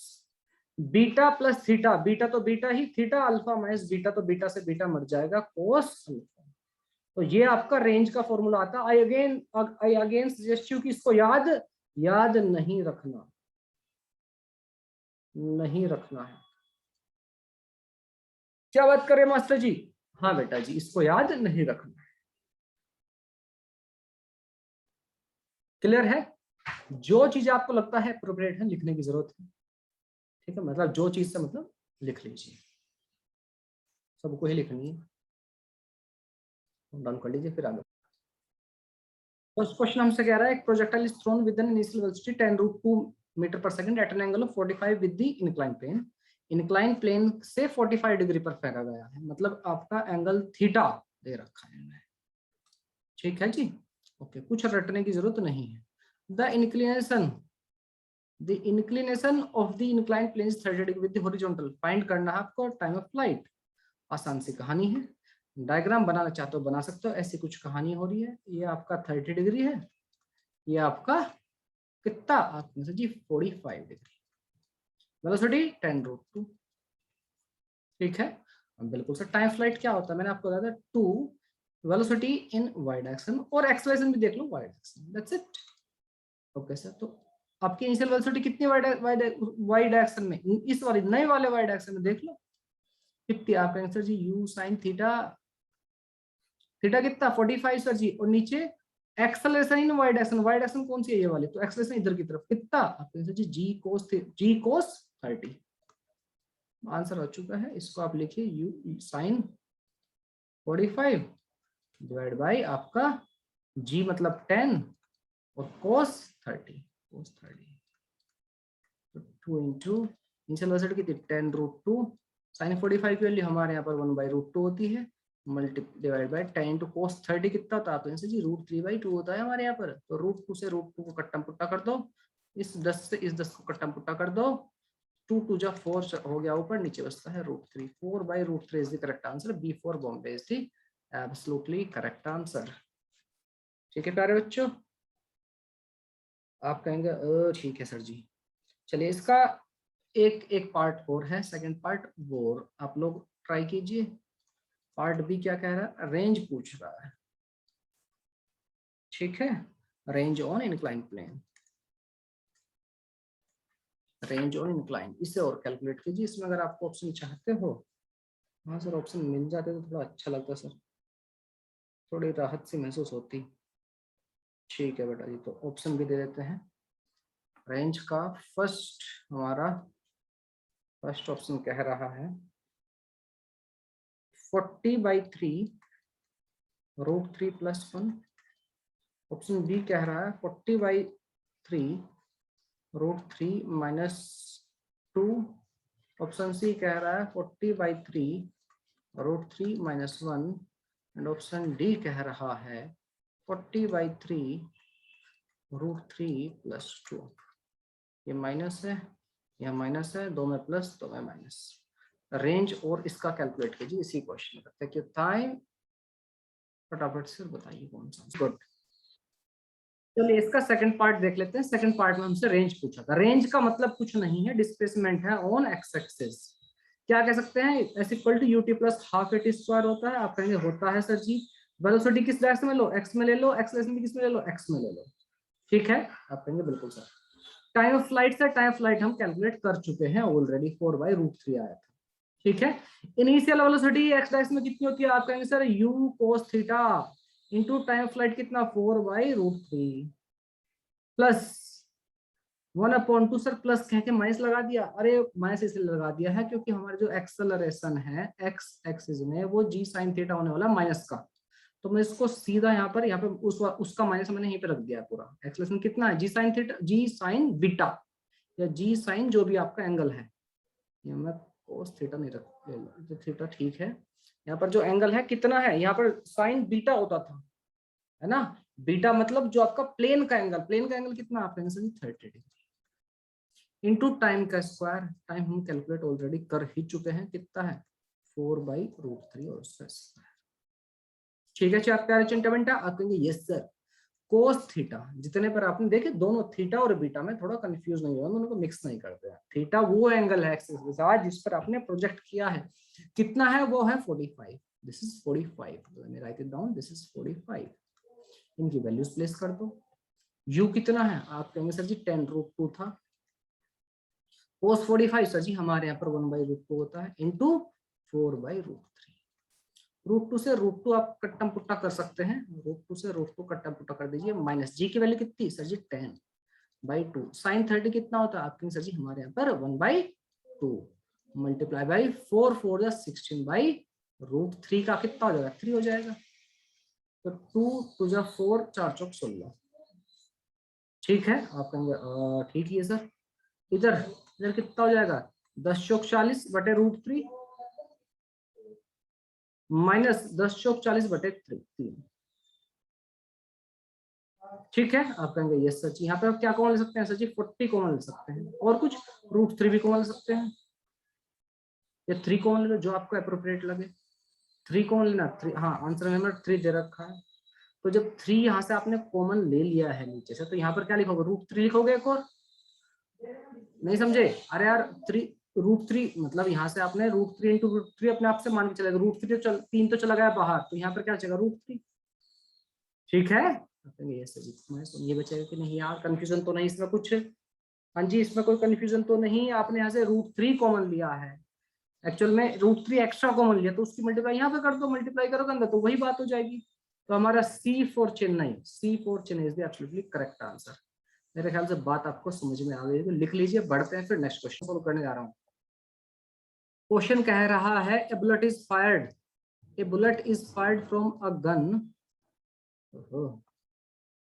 beta plus theta, beta तो बीटा ही, थीटा अल्फा माइनस बीटा, तो बीटा से बीटा मर जाएगा, कोस अल्फा। तो ये आपका रेंज का फॉर्मूला आता है। आई अगेन सजेस्ट यू कि इसको याद नहीं रखना, नहीं रखना है। क्या बात करें मास्टर जी? हाँ बेटा जी, इसको याद नहीं रखना। क्लियर है? जो चीज आपको लगता है अप्रोप्रिएट है लिखने की जरूरत है, ठीक है, मतलब जो चीज से मतलब लिख लीजिए, सबको ही लिखनी है, डाउन कर लीजिए फिर आगे। फर्स्ट क्वेश्चन हमसे कह रहा है, एक projectile is thrown with an initial velocity 10√2 metre पर second at an angle of 45 with the incline plane, incline plane से 45 डिग्री पर फेंका गया है, मतलब आपका एंगल थीटा दे रखा है, ठीक है जी। ओके, कुछ रटने की जरूरत नहीं है। The inclination of the incline plane is 30 degree with the horizontal, find करना है आपको टाइम ऑफ फ्लाइट। आसान सी कहानी है, डायग्राम बनाना चाहते हो बना सकते हो, ऐसी कुछ कहानी हो रही है। ये आपका 30 डिग्री है, ये आपका कितना आपने जी 45 डिग्री, वेलोसिटी 10√2, ठीक है। बिल्कुल सर, टाइम फ्लाइट क्या होता है मैंने आपको बताया था, 2 वेलोसिटी इन वाई डायरेक्शन, और एक्सेलरेशन भी देख लो Y direction, that's it. Okay sir, तो आपकी इनिशियल वेलोसिटी कितनी वाई डायरेक्शन में, इस वाले नए वाले वाई डायरेक्शन में देख लो कितनी, आपका answer g u sine theta, theta कितना 45 सर जी, और नीचे एक्सेलरेशन इन वाई डायरेक्शन कौन सी है, ये वाली, तो एक्सेलरेशन इधर की तरफ कितना, आपका आंसर जी जी कोस 30। आंसर हो चुका है, इसको आप लिखिए यू साइन 45 डिवाइड बाई आपका g मतलब 10 और cos 30 तो 2 इंटू इनिशियल वेलोसिटी कितनी 10 रूट 2 साइन 45 की वैल्यू हमारे यहाँ पर 1/√2 होती है multi divide by 10 into cos 30 कितना होता है तो इनसे जी √3/2 होता है हमारे यहाँ पर। तो √2 से √2 को कट्टा पुट्टा कर दो, इस 10 से इस 10 को कट्टा पुट्टा कर दो, 2 2 जा 4 हो गया ऊपर, नीचे बचता है √3। 4/√3 is the correct answer. B for Bombay is the absolutely correct answer. ठीक है प्यारे बच्चों, आप कहेंगे ठीक है सर जी। चलिए इसका एक पार्ट और है, सेकंड पार्ट वो आप लोग ट्राई कीजिए। पार्ट बी क्या कह रहा है, रेंज पूछ रहा है। ठीक है, range on incline plane, range on incline, इसे और कैलकुलेट कीजिए। इसमें अगर आपको ऑप्शन चाहते हो, हाँ सर ऑप्शन मिल जाते तो थोड़ा अच्छा लगता सर, थोड़ी राहत सी महसूस होती। ठीक है बेटा जी, तो ऑप्शन भी दे देते हैं। रेंज का हमारा फर्स्ट ऑप्शन कह रहा है 40/3 √3 + 1। ऑप्शन बी कह रहा है 40/3 √3 - 2। ऑप्शन सी कह रहा है 40/3 √3 - 1 एंड ऑप्शन डी कह रहा है 40/3 √3 + 2। ये माइनस है, यह माइनस है, दो में प्लस दो में माइनस। रेंज और इसका कैलकुलेट कीजिए इसी क्वेश्चन में। क्यों टाइम फटाफट से बताइए कौन सा। गुड, चलिए इसका सेकंड पार्ट देख लेते हैं। सेकंड पार्ट में हमसे रेंज पूछा था। रेंज का मतलब कुछ नहीं है, डिस्प्लेसमेंट है ऑन एक्स एक्सिस। क्या कह सकते हैं, s equal to ut plus half at square होता है। आप कहेंगे होता है सर जी। वेलोसिटी किस डायरेक्शन में लो, एक्स में ले लो। एक्सेलरेशन किस में ले लो, एक्स में ले लो। ठीक है, आप कहेंगे बिल्कुल सर। टाइम ऑफ फ्लाइट से टाइम ऑफ फ्लाइट हम कैलकुलेट कर चुके हैं ऑलरेडी, 4/√3 आया था। ठीक है, इनिशियल वेलोसिटी एक्स डायरेक्शन में कितनी होती है, आप कहेंगे sir u cos theta into time of flight कितना 4/√3 प्लस 1/2 सर, प्लस कह के माइनस लगा दिया। अरे माइनस इसलिए लगा दिया है क्योंकि हमारे जो एक्सेलरेशन है एक्स एक्सिस में वो जी साइन थीटा होने वाला माइनस का। तो मैं इसको सीधा यहाँ पर उसका माइनस मैंने यहीं पे रख दिया पूरा। एक्सेलरेशन कितना है, जी साइन थीटा, जी साइन बीटा या जी साइन जो भी आपका एंगल है, ये मैं कोस थीटा नहीं रख, थीटा ठीक है। यहाँ पर जो एंगल है कितना है, यहाँ पर साइन बीटा होता था, है ना। बीटा मतलब जो आपका प्लेन का एंगल, प्लेन का एंगल कितना आप कहेंगे 30 डिग्री इंटू टाइम का स्क्वायर। टाइम हम कैलकुलेट ऑलरेडी कर ही चुके हैं, कितना है 4/√3 और उसका स्क्वायर। ठीक है चार प्यारे चिंटा बेटा, आप कहेंगे यस सर। कोस थीटा जितने पर आपने देखे, दोनों थीटा और बीटा में थोड़ा कंफ्यूज नहीं हुआ, दोनों को मिक्स नहीं करते हैं। थीटा वो एंगल है एक्सिस के साथ जिस पर आपने प्रोजेक्ट किया है, कितना है वो है 45। This is 45, right it down, this is 45। इनकी वैल्यूज प्लेस कर दो। यू कितना है, आप कहेंगे सर जी 10√2 था। कोस 45 सर जी हमारे यहाँ पर 1/√2 होता है इंटू 4/√3। √2 से √2 आप कट्टा पुट्टा कर सकते हैं, √2 से √2 कट्टा पुट्टा कर दीजिए। माइनस जी की वैल्यू कितनी सर जी 10/2। साइन 30 कितना होता है आपके सर जी हमारे यहाँ पर 1/2 मल्टीप्लाई बाई 4 4 या 16/√3 का कितना हो जाएगा 3 हो जाएगा। तो 2 2 जा 4 4 चौक 16। ठीक है, आप कहेंगे ठीक ही है सर। इधर इधर कितना हो जाएगा 10 चौक 40/√3 माइनस 10 चौक 40/3। ठीक है, आप कहेंगे यस सर जी। यहाँ पे आप क्या कॉमन ले सकते हैं सर जी, 40 कॉमन ले सकते हैं, और कुछ √3 भी कॉमन ले सकते हैं, या 3 कॉमन ले लो जो आपको अप्रोप्रिएट लगे। 3 कॉमन लेना, 3, हाँ आंसर में हमें 3 दे रखा है। तो जब 3 यहाँ से आपने कॉमन ले लिया है नीचे से, तो यहाँ पर क्या लिखोगे √3 लिखोगे एक और, नहीं समझे। अरे यार 3 मतलब यहाँ से आपने √3 इंटू √3 अपने आप से मान के चलेगा। √3 तो 3 तो चला गया बाहर, तो यहाँ पर क्या चलेगा √3। ठीक है, ये बचेगा कि नहीं यार, कंफ्यूजन तो नहीं इसमें कुछ। हाँ जी, इसमें कोई कंफ्यूजन तो नहीं। आपने यहाँ से √3 कॉमन लिया है, एक्चुअल में √3 एक्स्ट्रा कॉमन लिया, तो उसकी मल्टीप्लाई यहाँ पे कर दो, मल्टीप्लाई करोगे अंदर तो वही बात हो जाएगी। तो हमारा C for Chennai, C for Chennai is the absolutely correct answer. मेरे ख्याल से बात आपको समझ में आ गई है, तो लिख लीजिए। बढ़ते हैं फिर नेक्स्ट क्वेश्चन सॉल्व करने जा रहा हूँ। क्वेश्चन कह रहा है, a bullet is fired a bullet is fired from a gun,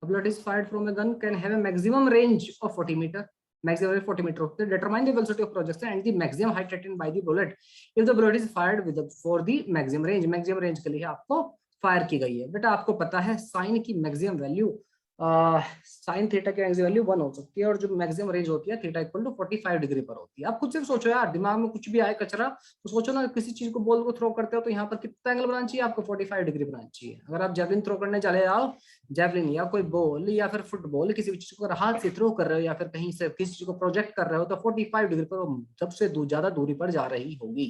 a bullet is fired from a gun can have a maximum range of 40 meter, maximum range 40 meter. Determine the velocity of projection and the maximum height attained by the bullet if the bullet is fired with for the maximum range. maximum range के लिए आपको fire की गई है। बेटा आपको पता है साइन की मैक्सिमम वैल्यू, साइन थीटा की मैक्सिमम वैल्यू 1 हो सकती है और जो मैक्सिमम रेंज होती है थीटा इक्वल टू 45 डिग्री पर होती है। आप खुद से सोचो यार, दिमाग में कुछ भी आए कचरा तो सोचो ना, किसी चीज को बॉल को थ्रो करते हो तो यहाँ पर कितना एंगल बनाना चाहिए आपको, 45 डिग्री बनाना चाहिए। अगर आप जेवलिन थ्रो करने चले जाओ, जेवलिन या कोई बॉल या फिर फुटबॉल, किसी भी चीज को अगर हाथ से थ्रो कर रहे हो या फिर कहीं से किसी चीज को प्रोजेक्ट कर रहे हो तो 45 डिग्री पर सबसे ज्यादा दूरी पर जा रही होगी।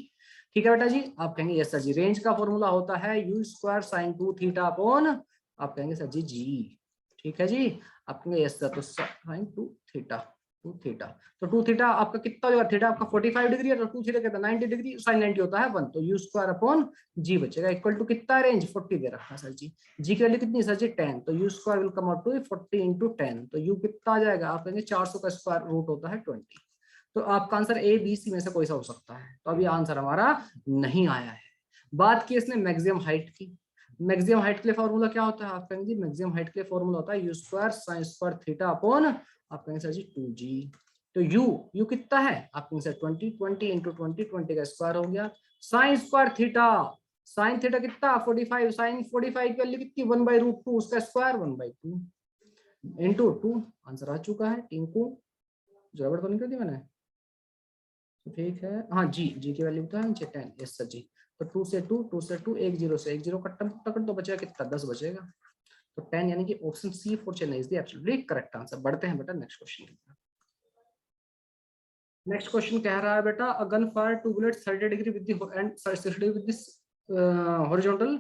ठीक है बेटा जी, आप कहेंगे यस सर जी। रेंज का फॉर्मूला होता है you square sine 2 theta upon, आप कहेंगे सर जी जी। ठीक है जी, आप कहेंगे यस सर, तो साइन 2 थीटा, 2 थीटा, तो 2 थीटा आपका कितना होगा, थीटा आपका 45 डिग्री है तो 2 थीटा कितना 90 डिग्री, साइन 90 होता है 1, तो यू स्क्वायर अपॉन जी बचेगा इक्वल टू कितना रेंज 40 दे रखा है सर जी। जी की वैल्यू कितनी सर जी 10, तो u square will come out to 40 into 10, तो यू कितना आ जाएगा, आप कहेंगे 400 का स्क्वायर रूट होता है 20। तो आपका आंसर ए बी सी में से कोई सा हो सकता है, तो अभी आंसर हमारा नहीं आया है। बात की इसने मैक्सिमम हाइट की, मैक्सिमम हाइट के लिए फॉर्मूला क्या होता है, आप कहेंगे मैक्सिमम हाइट के लिए फॉर्मूला होता है you square sine square theta upon, आप कहेंगे सर जी 2g, तो यू कितना है, आप कहेंगे सर 20 इंटू 20 का स्क्वायर हो गया, sign square theta, sine theta कितना 45, साइन 45 की वैल्यू कितनी 1/√2, उसका स्क्वायर 1/2 इंटू 2, आंसर आ चुका है। टिंकू गड़बड़ तो नहीं कर दी मैंने, ठीक है हाँ जी, जी की वैल्यू था 10, यस सर जी। तो 2 से 2, 2 से 2, 1 0 से 1 0 कट्टा पकड़ तो बचेगा कितना 10 बचेगा, तो 10 यानी कि option C for Chennai is the absolutely correct answer. बढ़ते हैं बेटा नेक्स्ट क्वेश्चन की तरफ। नेक्स्ट क्वेश्चन कह रहा है बेटा a gun fire 2 bullets 30 degree with the and 60 degree with this horizontal,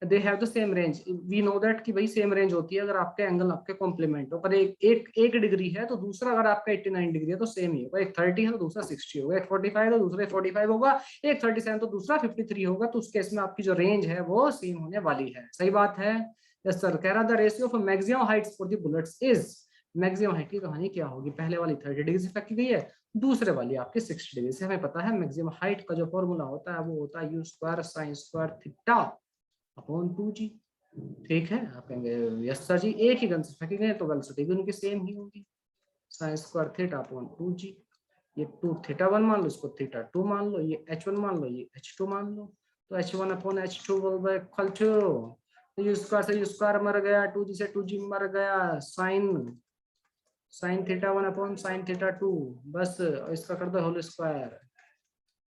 they have the same range. We know that कि भाई सेम रेंज होती है अगर आपके एंगल आपके कॉम्प्लीमेंट हो, पर एक डिग्री है तो दूसरा अगर आपका 89 डिग्री है तो सेम ही होगा, एक 30 है तो दूसरा 60 होगा, एक 45 है तो दूसरा 45 होगा, एक 37 तो दूसरा 53 होगा, तो उस केस में आपकी जो रेंज है वो सेम होने वाली है। सही बात है, यस सर। कह रहा the ratio of maximum Heights for the bullets is, maximum height की कहानी क्या होगी, पहले वाली 30 डिग्री से रखी गई है, दूसरे वाली आपके 60 डिग्री से। हमें पता है मैक्सिमम हाइट का जो फॉर्मूला होता है वो होता है you square sine square theta upon 2g। ठीक है, आप कहेंगे यस सर जी, एक ही गन से फेंके गए तो वेलोसिटी भी उनकी सेम ही होगी, sign square theta upon 2g, ये 2 थीटा 1 मान लो, इसको थीटा 2 मान लो, ये h1 मान लो, ये h2 मान लो, तो h1 upon h2 equal to, तो यू स्क्वायर से यू स्क्वायर मर गया, 2g से 2g मर गया, sine sine theta 1 upon sine theta 2, बस इसका कर दो होल स्क्वायर,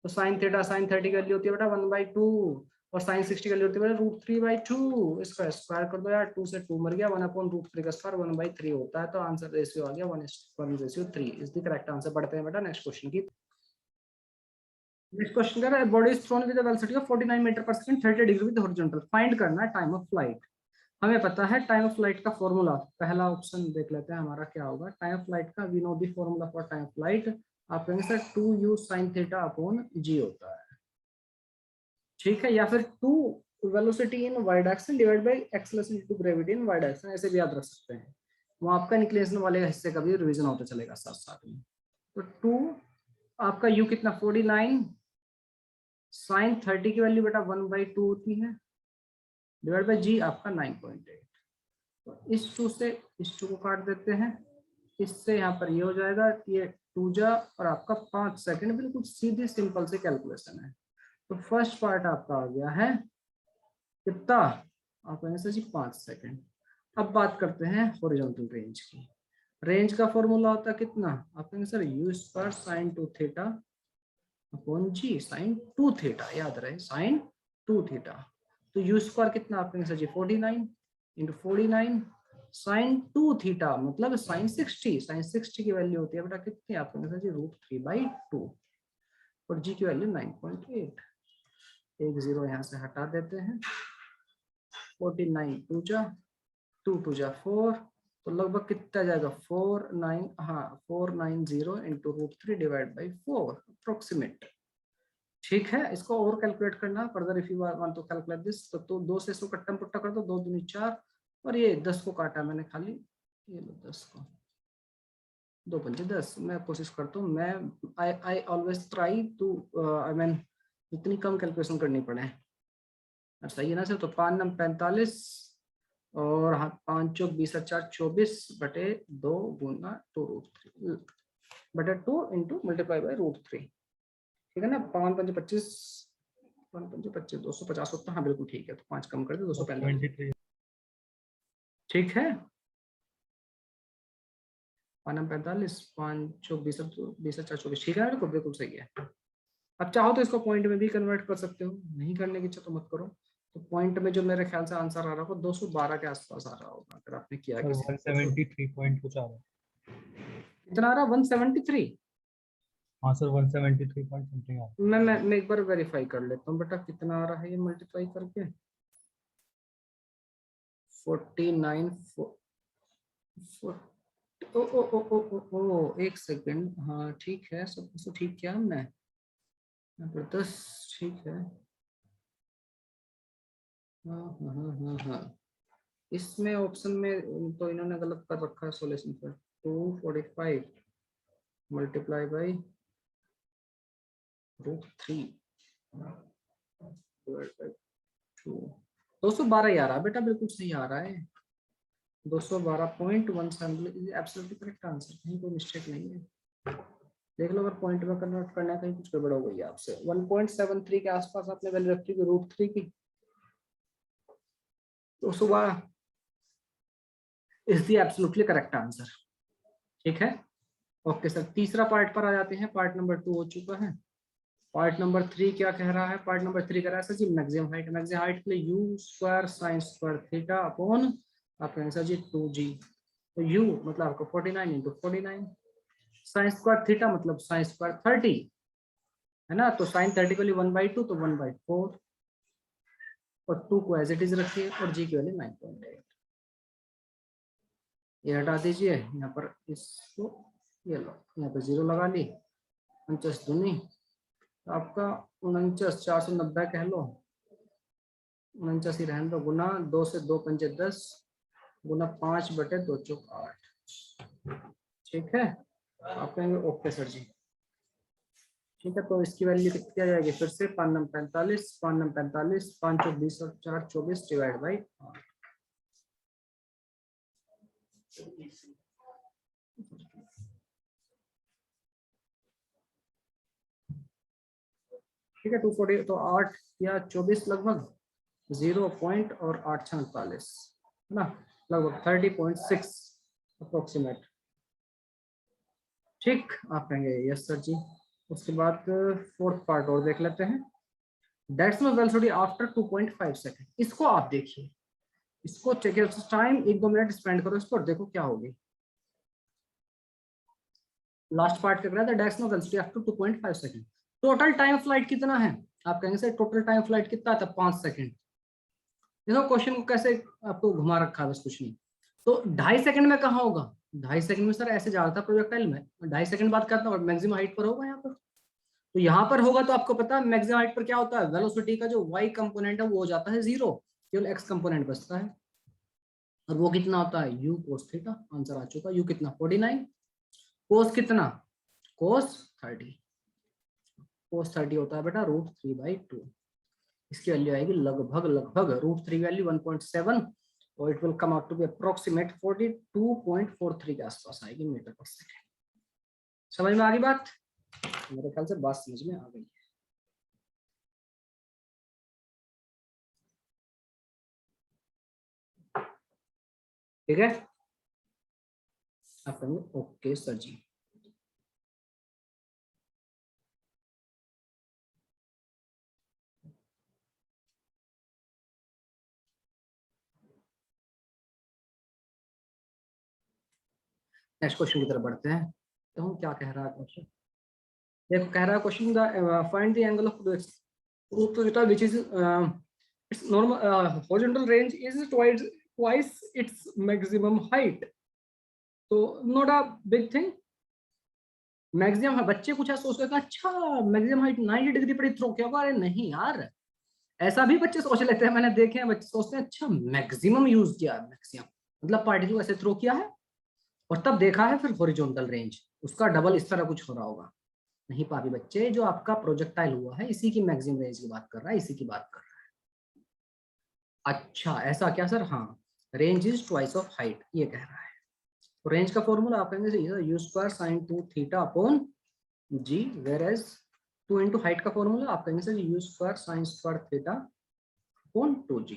तो साइन थीटा साइन 30 की वैल्यू होती है बेटा 1/2 और साइन 60 की वैल्यू होती है √3/2, इसका स्क्वायर कर दो यार, 2 से 2 मर गया, 1/√3 का स्क्वायर 1/3 होता है, तो आंसर रेशियो आ गया 1:3 इज द करेक्ट आंसर। बढ़ते हैं बेटा नेक्स्ट क्वेश्चन की। नेक्स्ट क्वेश्चन कह रहा है body is thrown with a velocity of 49 metre पर second 30 degree with horizontal, find करना है टाइम ऑफ फ्लाइट। हमें पता है टाइम ऑफ फ्लाइट का फॉर्मूला, पहला ऑप्शन देख लेते हैं हमारा क्या होगा टाइम ऑफ फ्लाइट का, we know the formula for time of flight, आप कहेंगे sir 2u sin theta upon g होता है, ठीक है, या फिर 2 velocity in Y direction divide by acceleration into gravity in Y direction, ऐसे भी याद रख सकते हैं, वो आपका इंक्लिनेशन वाले हिस्से का भी रिवीजन होता चलेगा साथ साथ में। तो 2 आपका u कितना 49 साइन 30 की वैल्यू बेटा 1/2 होती है डिवाइड बाय g आपका 9.8, तो इस 2 से इस 2 को काट देते हैं, इससे यहाँ पर ये हो जाएगा, ये 2 जा और आपका 5 सेकंड, बिल्कुल सीधी सिंपल सी कैलकुलेशन है। तो फर्स्ट पार्ट आपका आ गया है कितना, आप कहेंगे जी 5 सेकंड। अब बात करते हैं हॉरिजॉन्टल रेंज की, रेंज का फॉर्मूला होता है कितना, आप कहेंगे sir u square sine 2 theta upon g sine 2 theta, याद रहे साइन 2 थीटा, तो यू स्क्वायर कितना आप कहेंगे sir ji 49 into 49 sine 2 theta मतलब साइन 60, साइन 60 की वैल्यू होती है बेटा कितनी, आप कहेंगे सर जी √3/2 और जी की वैल्यू 9.8, एक जीरो यहाँ से हटा देते हैं, 49 2 जा 2 2 जा 4, तो लगभग कितना जाएगा 49, हाँ 490 इंटू √3 डिवाइड बाई 4 अप्रोक्सीमेट। ठीक है, इसको और कैलकुलेट करना further if you want to calculate this, तो 2 से इसको कट्टम पुट्टा कर दो, 2 दूनी 4 और ये 10 को काटा मैंने खाली, ये लो 10 को 2 पंजे 10, मैं कोशिश करता हूँ, मैं I always try to I mean जितनी कम कैलकुलेशन करनी पड़े। सही है ना सर? तो 5 नम 45 और 5 चौक 20 4 24 बटे 2 गुना 2√3 बटे 2 इंटू मल्टीप्लाई बाई √3। ठीक है ना? 5 5 25 5 5 25 250 होता। हाँ बिल्कुल ठीक है। तो 5 कम कर दे 245। ठीक है। 5 नम 45 5 चौक 20 4 24। ठीक है, बिल्कुल सही है। अब चाहो तो इसको पॉइंट में भी कन्वर्ट कर सकते हो, नहीं करने की इच्छा तो मत करो। तो पॉइंट में जो मेरे ख्याल से आंसर आ रहा होगा 212 के आसपास आ रहा होगा अगर आपने किया सर। 173 पॉइंट कुछ आ रहा है। कितना आ रहा? 173। हाँ सर 173 पॉइंट समथिंग आ रहा है। मैं एक बार वेरीफाई कर लेता हूँ बेटा कितना आ रहा है ये मल्टीप्लाई करके। 49 ओ ओ ओ ओ ओ ओ एक सेकंड। हाँ ठीक है, सब कुछ तो ठीक किया हमने। 10 ठीक है। हाँ हाँ हाँ हाँ हाँ। इसमें ऑप्शन में तो इन्होंने गलत कर रखा है सॉल्यूशन पर। 245 मल्टीप्लाई बाई √3 डिवाइड बाई 2। 212 ही आ रहा है बेटा, बिल्कुल सही आ रहा है। 212.17 एब्सोल्युटली करेक्ट आंसर, कहीं कोई मिस्टेक नहीं है। देख लो अगर पॉइंट में कन्वर्ट करना है कहीं कुछ गड़बड़ हो गई है आपसे। 1.73 के आसपास आपने वैल्यू रखी थी √3 की। 212 is the absolutely correct answer. ठीक है, ओके सर। तीसरा पार्ट पर आ जाते हैं। पार्ट नंबर 2 हो चुका है। पार्ट नंबर 3 क्या कह रहा है? पार्ट नंबर 3 कह रहा है सर जी मैक्सिमम हाइट। मैक्सिमम हाइट के लिए u² sin square theta upon आपका आंसर जी 2g। तो u मतलब आपको 49 इंटू 49, साइन स्क्वायर थीटा मतलब साइन स्क्वायर 30 है ना। तो साइन 30 के लिए 1/2 तो 1/4 और 2 को एज इट इज रखिए और जी की वैल्यू 9.8। ये हटा दीजिए यहाँ पर इसको, ये लो यहाँ पर 0 लगा ली। 49 दूनी तो आपका 49 490 कह लो। 49 ही रहने दो। गुना 2 से 2 पंजे 10 गुना 5 बटे 2 चौक 8। ठीक है, आप कहेंगे ओके सर जी। ठीक है, तो इसकी वैल्यू कितनी आ जाएगी? फिर से 5 नम 45 5 नम 45 5 चौक 20 और 4 24 डिवाइड बाई 8। ठीक है, 240 तो 8 या 24 लगभग 0 पॉइंट और 8 46 है ना, लगभग 30.6 अप्रोक्सीमेट। ठीक, आप कहेंगे यस सर जी। उसके बाद फोर्थ पार्ट और देख लेते हैं। Decimal velocity after 2.5 second. इसको आप देखिए, इसको चेक टाइम 1-2 मिनट स्पेंड करो इस पर, देखो क्या होगी। लास्ट पार्ट क्या कर रहा था? Decimal velocity after 2.5 second. Total time flight कितना है? आप कहेंगे सर टोटल टाइम फ्लाइट कितना था? 5 सेकंड। देखो क्वेश्चन को कैसे आपको घुमा रखा है, बस कुछ नहीं। तो 2.5 सेकंड में कहाँ होगा? 2.5 सेकंड में सर ऐसे जा रहा था प्रोजेक्टाइल में, 2.5 सेकंड बाद करता हूँ मैक्सिमम हाइट पर होगा यहाँ पर। तो यहाँ पर होगा तो आपको पता है मैक्सिमम हाइट पर क्या होता है? वेलोसिटी का जो y कंपोनेंट है वो हो जाता है 0, केवल x कंपोनेंट बचता है। और वो कितना होता है? u cos theta. आंसर आ चुका। u कितना? 49। cos कितना? cos 30। cos 30 होता है बेटा √3/2। इसकी वैल्यू आएगी लगभग लगभग √3 वैल्यू 1.7 और it will come out to be approximate 42.43 के आसपास आएगी मीटर पर सेकेंड। समझ में आ गई बात? मेरे ख्याल से बात समझ में आ गई है। ठीक है, आप कहेंगे ओके सर जी। नेक्स्ट क्वेश्चन की तरफ बढ़ते हैं। तो हम क्या कह रहा है क्वेश्चन? देखो कह रहा है question find the angle of root theta which is its normal horizontal range is twice its maximum height। तो not a big thing. Maximum बच्चे कुछ ऐसा सोचते हैं अच्छा मैक्सिमम हाइट 90 डिग्री पर थ्रो किया होगा। अरे नहीं यार, ऐसा भी बच्चे सोच लेते हैं, मैंने देखे हैं। बच्चे सोचते हैं अच्छा मैक्सिमम यूज किया है, मैक्सिमम मतलब पार्टिकल ऐसे थ्रो किया है और तब देखा है फिर हॉरिजॉन्टल रेंज उसका डबल इस तरह कुछ हो रहा होगा। नहीं पापी बच्चे, जो आपका प्रोजेक्टाइल हुआ है इसी की मैक्सिमम रेंज की बात कर रहा है, इसी की बात कर रहा है। अच्छा ऐसा क्या सर, हाँ range is twice of height ये कह रहा है। तो रेंज का फॉर्मूला आप कहेंगे u square sine 2 theta upon g, whereas 2 into height का फॉर्मूला आप कहेंगे sir u square sine square theta upon 2g।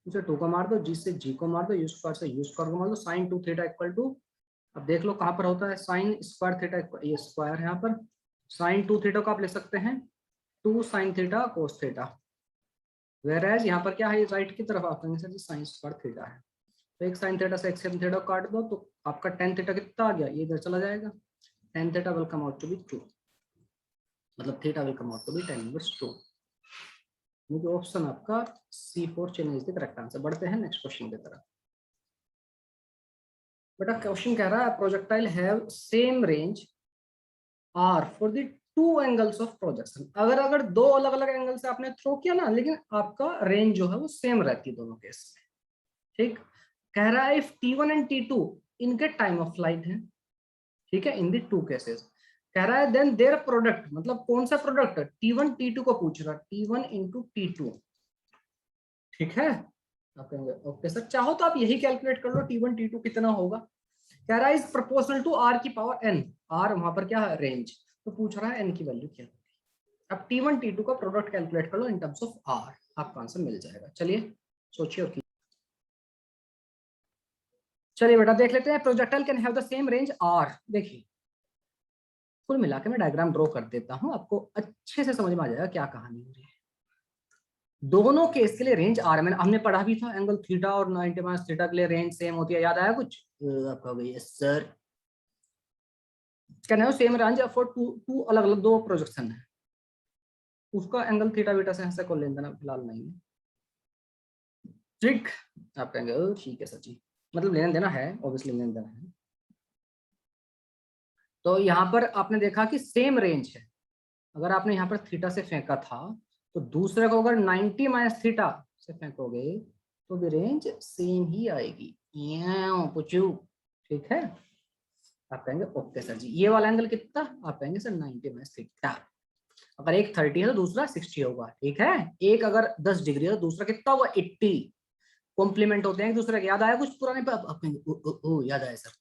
इसे 2 को मार दो, जी से जी को मार दो, यू स्क्वायर से यू स्क्वायर को मार दो, साइन 2 थीटा इक्वल टू, अब देख लो कहाँ पर होता है साइन स्क्वायर थीटा, ये स्क्वायर है यहाँ पर, साइन 2 थीटा को आप लिख सकते हैं 2 sine theta cos theta, whereas यहाँ पर क्या है राइट की तरफ आप कहेंगे sir ji sine square theta है। तो एक साइन थीटा से एक सेकंड थीटा काट दो तो आपका टेन थीटा कितना आ गया, ये इधर चला जाएगा, tan theta will come out to be 2, मतलब theta will come out to be tan inverse 2। मुझे ऑप्शन आपका C4 change is the correct answer. बढ़ते हैं नेक्स्ट क्वेश्चन की तरफ। बेटा क्वेश्चन कह रहा है projectile have same range are for the two angles of projection. अगर दो अलग अलग एंगल से आपने थ्रो किया ना, लेकिन आपका रेंज जो है वो सेम रहती है दोनों केस में, ठीक। कह रहा है इफ T1 एंड T2 इनके टाइम ऑफ फ्लाइट है, ठीक है, इन द टू केसेस, कह रहा है देन देयर प्रोडक्ट, मतलब कौन सा प्रोडक्ट, T1 T2 को पूछ रहा है, T1 इंटू T2, ठीक है। आप कहेंगे ओके सर, चाहो तो आप यही कैलकुलेट कर लो T1 T2 कितना होगा। कह रहा है इज प्रोपोर्शनल टू R की पावर n, R वहां पर क्या है रेंज, तो पूछ रहा है n की वैल्यू क्या होगी। अब T1 T2 का प्रोडक्ट कैलकुलेट कर लो इन टर्म्स ऑफ R, आपका आंसर मिल जाएगा। चलिए सोचिए और चलिए बेटा देख लेते हैं projectile can have the same range R। देखिए कुल मिला के मैं डायग्राम ड्रॉ कर देता हूं, आपको अच्छे से समझ में आ जाएगा क्या कहानी हो रही है। दोनों केस के लिए रेंज R, मैंने हमने पढ़ा भी था एंगल थीटा और 90 माइनस थीटा के लिए रेंज सेम होती है, याद आया कुछ आपका, yes sir. Can have same range for two अलग अलग दो प्रोजेक्शन है, उसका एंगल थीटा बीटा से ऐसे को लेन देना फिलहाल नहीं है, ठीक। आप कहेंगे ठीक है सर जी, मतलब लेना देना है, ऑब्वियसली लेना देना है। तो यहाँ पर आपने देखा कि सेम रेंज है, अगर आपने यहाँ पर थीटा से फेंका था तो दूसरे को अगर 90 माइनस थीटा से फेंकोगे तो भी रेंज सेम ही आएगी, ठीक है। आप कहेंगे ओके सर जी, ये वाला एंगल कितना, आप कहेंगे सर 90 माइनस थीटा। अगर एक 30 है तो दूसरा 60 होगा, ठीक है। एक अगर 10 डिग्री है तो दूसरा कितना होगा 80, कॉम्प्लीमेंट होते हैं एक दूसरे के। याद आया कुछ पुराने पे, आप कहेंगे याद आया सर।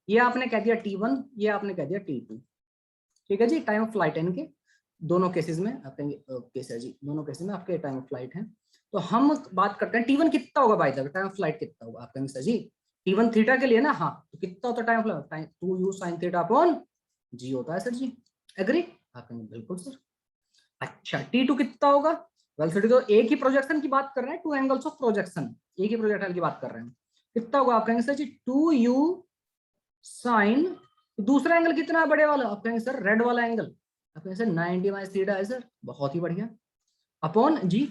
ये आपने कह दिया T1, ये आपने कह दिया T2, ठीक है जी। टाइम ऑफ फ्लाइट है इनके दोनों केसेस में, आप कहेंगे ओके सर जी, दोनों केसेस में आपके टाइम ऑफ फ्लाइट है। तो हम बात करते हैं T1 कितना होगा भाई, टाइम ऑफ फ्लाइट कितना होगा, आप कहेंगे सर जी T1 थीटा के लिए ना, हाँ तो कितना होता है time of flight, 2u sin theta upon g होता है सर जी, एग्री। आप कहेंगे बिल्कुल सर। अच्छा T2 कितना होगा, वेल सर तो एक ही प्रोजेक्शन की बात कर रहे हैं, टू एंगल्स ऑफ प्रोजेक्शन, एक ही प्रोजेक्टाइल की बात कर रहे हैं, कितना होगा, आप कहेंगे सर जी 2u sin, दूसरा एंगल कितना है बड़े वाला, आप कहेंगे सर रेड वाला एंगल, आप कहेंगे सर 90 माइनस थीटा है सर, बहुत ही बढ़िया, अपॉन जी,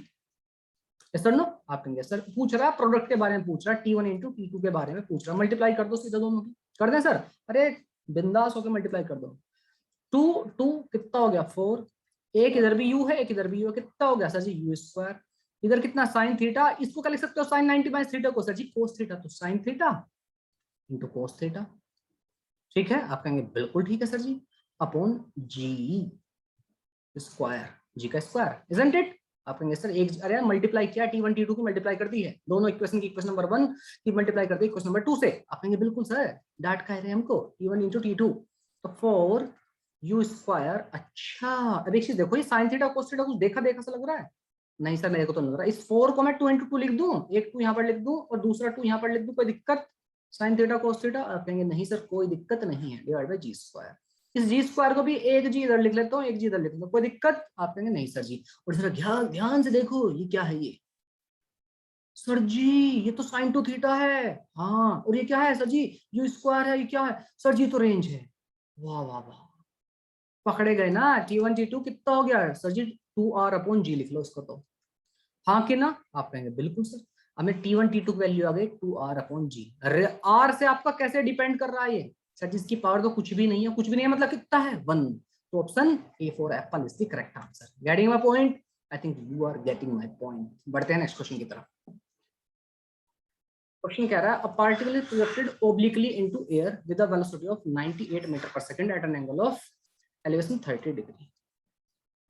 सर नो। आप कहेंगे सर पूछ रहा है प्रोडक्ट के बारे में, पूछ रहा है T1 इंटू T2 के बारे में पूछ रहा है, मल्टीप्लाई कर दो सीधा दोनों की, कर दें सर, अरे बिंदास होकर मल्टीप्लाई कर दो। 2 कितना हो गया 4, एक इधर भी u है एक इधर भी u है, कितना हो गया सर जी u स्क्वायर, इधर कितना साइन थीटा, इसको क्या लिख सकते हो साइन 90 माइनस थीटा को सर जी कोस थीटा, तो sine theta into cos theta, ठीक है। आप कहेंगे बिल्कुल ठीक है सर जी, अपॉन जी स्क्वायर, जी का स्क्वायर इजंट इट। आप कहेंगे सर एक, अरे यार मल्टीप्लाई किया T1 T2 की मल्टीप्लाई कर दी है, दोनों इक्वेशन की इक्वेशन नंबर 1 की मल्टीप्लाई कर दी इक्वेशन नंबर 2 से। आप कहेंगे बिल्कुल सर, डाट कह रहे हैं हमको T1 इंटू T2, तो 4 u स्क्वायर। अच्छा अब एक चीज देखो, ये साइन थीटा कोस थीटा कुछ देखा देखा सा लग रहा है, नहीं सर मेरे को तो लग रहा है इस 4 को मैं 2 इंटू 2 लिख दूं, एक 2 यहाँ पर लिख दूं और दूसरा 2 यहाँ पर लिख दूं, कोई दिक्कत, साइन थीटा कोस थीटा। आप कहेंगे नहीं सर कोई दिक्कत नहीं है, डिवाइड बाय जी स्क्वायर, इस जी स्क्वायर को भी एक जी इधर लिख लेता हूँ एक जी इधर लिख लेता हूँ, कोई दिक्कत, आप कहेंगे नहीं सर जी। और जरा ध्यान ध्यान से देखो ये क्या है, ये सर जी ये तो साइन 2 थीटा है, हाँ और ये क्या है सर जी यू स्क्वायर है, ये क्या है सर जी तो रेंज है, वाह वाह वाह, पकड़े गए ना। T1 T2 कितना हो गया सर जी 2r अपॉन जी लिख लो इसको तो, हाँ कि ना। आप कहेंगे बिल्कुल सर, हमें T1 T2 की वैल्यू आ गई 2r अपॉन जी। r से आपका कैसे डिपेंड कर रहा है ये सर, जिसकी पावर तो कुछ भी नहीं है, कुछ भी नहीं है मतलब कितना है 1, तो option A for apple is the correct answer. Getting my point, I think you are getting my point. बढ़ते हैं नेक्स्ट क्वेश्चन की तरफ। क्वेश्चन कह रहा है a particle is projected obliquely into air with a velocity of 98 metre पर second at an angle of elevation 30 degree.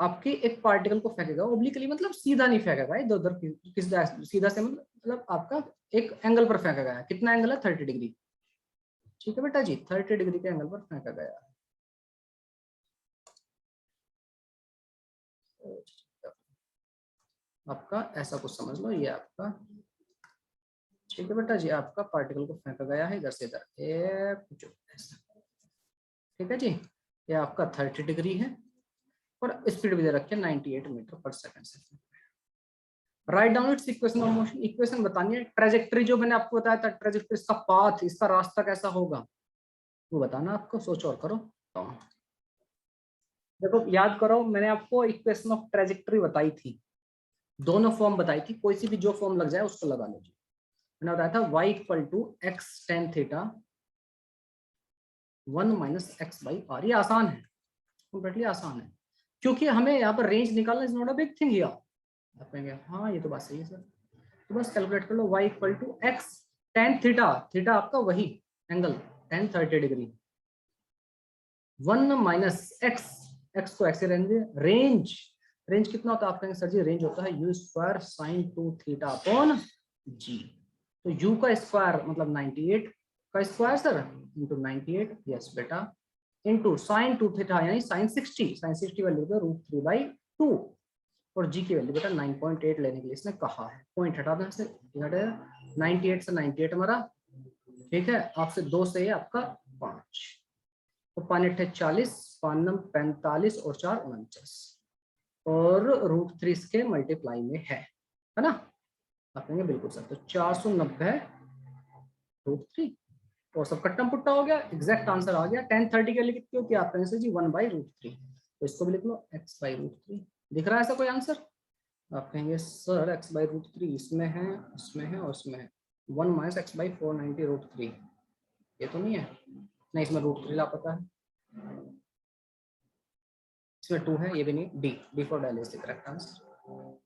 आपके एक पार्टिकल को फेंकेगा ओब्लिकली, मतलब सीधा नहीं फेंकेगा इधर उधर सीधा से, मतलब आपका एक एंगल पर फेंका गया। कितना एंगल है? 30 डिग्री। ठीक है बेटा जी, 30 डिग्री के एंगल पर फेंका गया। आपका ऐसा कुछ समझ लो, ये आपका, ठीक है बेटा जी, आपका पार्टिकल को फेंका गया है इधर से इधर, कुछ ऐसा। ठीक है जी, ये आपका 30 डिग्री है और स्पीड भी दे रखी है 98 मीटर पर सेकंड से। Write down it's equation of motion, equation बतानी है। ट्रेजेक्टरी जो मैंने आपको बताया था, ट्रेजेक्टरी, इसका पाथ, इसका रास्ता कैसा होगा वो बताना आपको। सोचो और करो। तो देखो याद करो, मैंने आपको इक्वेशन ऑफ ट्रेजेक्टरी बताई थी, दोनों फॉर्म बताई थी, कोई सी भी जो फॉर्म लग जाए उसको लगा लीजिए। मैंने बताया था y equal to x tan theta 1 minus x by r. ये आसान है, कंप्लीटली आसान है, क्योंकि हमें यहाँ पर रेंज निकालना is not a big thing here. आप कहेंगे हाँ ये तो बात सही है सर, तो बस कैलकुलेट कर लो y equal to x tan theta, theta आपका वही angle tan 30 degree, 1 minus x, x को एक्स रहने दे, रेंज, रेंज कितना होता है? आप कहेंगे सर जी रेंज होता है you square sine 2 theta upon G. तो u का स्क्वायर मतलब 98 का स्क्वायर सर इंटू 98, यस बेटा, इंटू साइन 2 थीटा यानी साइन 60, साइन 60 वैल्यू तो √3/2 और g की वैल्यू बेटा 9.8 लेने के लिए इसने कहा है। पॉइंट हटा दें से, 98 से 98 हमारा, ठीक है, आपसे 2 से ये आपका 5, तो 5 8 40, 5 45 और 4 49 और √3 इसके मल्टीप्लाई में है ना? आप कहेंगे बिल्कुल सर, तो 490 √3 और सब कट्टम पुट्टा हो गया, एग्जैक्ट आंसर आ गया। 1030 के लिए कितनी होती है? आप कहेंगे जी 1/√3, तो इसको भी लिख लो x/√3। दिख रहा है ऐसा कोई आंसर? आप कहेंगे सर x/√3 इसमें है, इसमें है और इसमें है, 1 माइनस x/490√3 ये तो नहीं है, नहीं इसमें √3 लापता है, इसमें 2 है, ये भी नहीं, D for dial is the correct answer.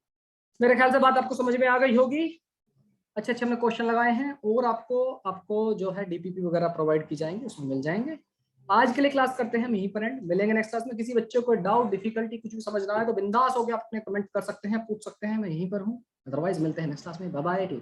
मेरे ख्याल से बात आपको समझ में आ गई होगी। अच्छे अच्छे हमने क्वेश्चन लगाए हैं और आपको जो है डीपीपी वगैरह प्रोवाइड की जाएंगे, उसमें मिल जाएंगे। आज के लिए क्लास करते हैं हम यहीं पर एंड, मिलेंगे नेक्स्ट क्लास में। किसी बच्चे को डाउट, डिफिकल्टी कुछ भी समझ रहा है तो बिंदास हो गया, अपने कमेंट कर सकते हैं, पूछ सकते हैं, मैं यहीं पर हूँ। अदरवाइज मिलते हैं नेक्स्ट क्लास में, बाय बाय।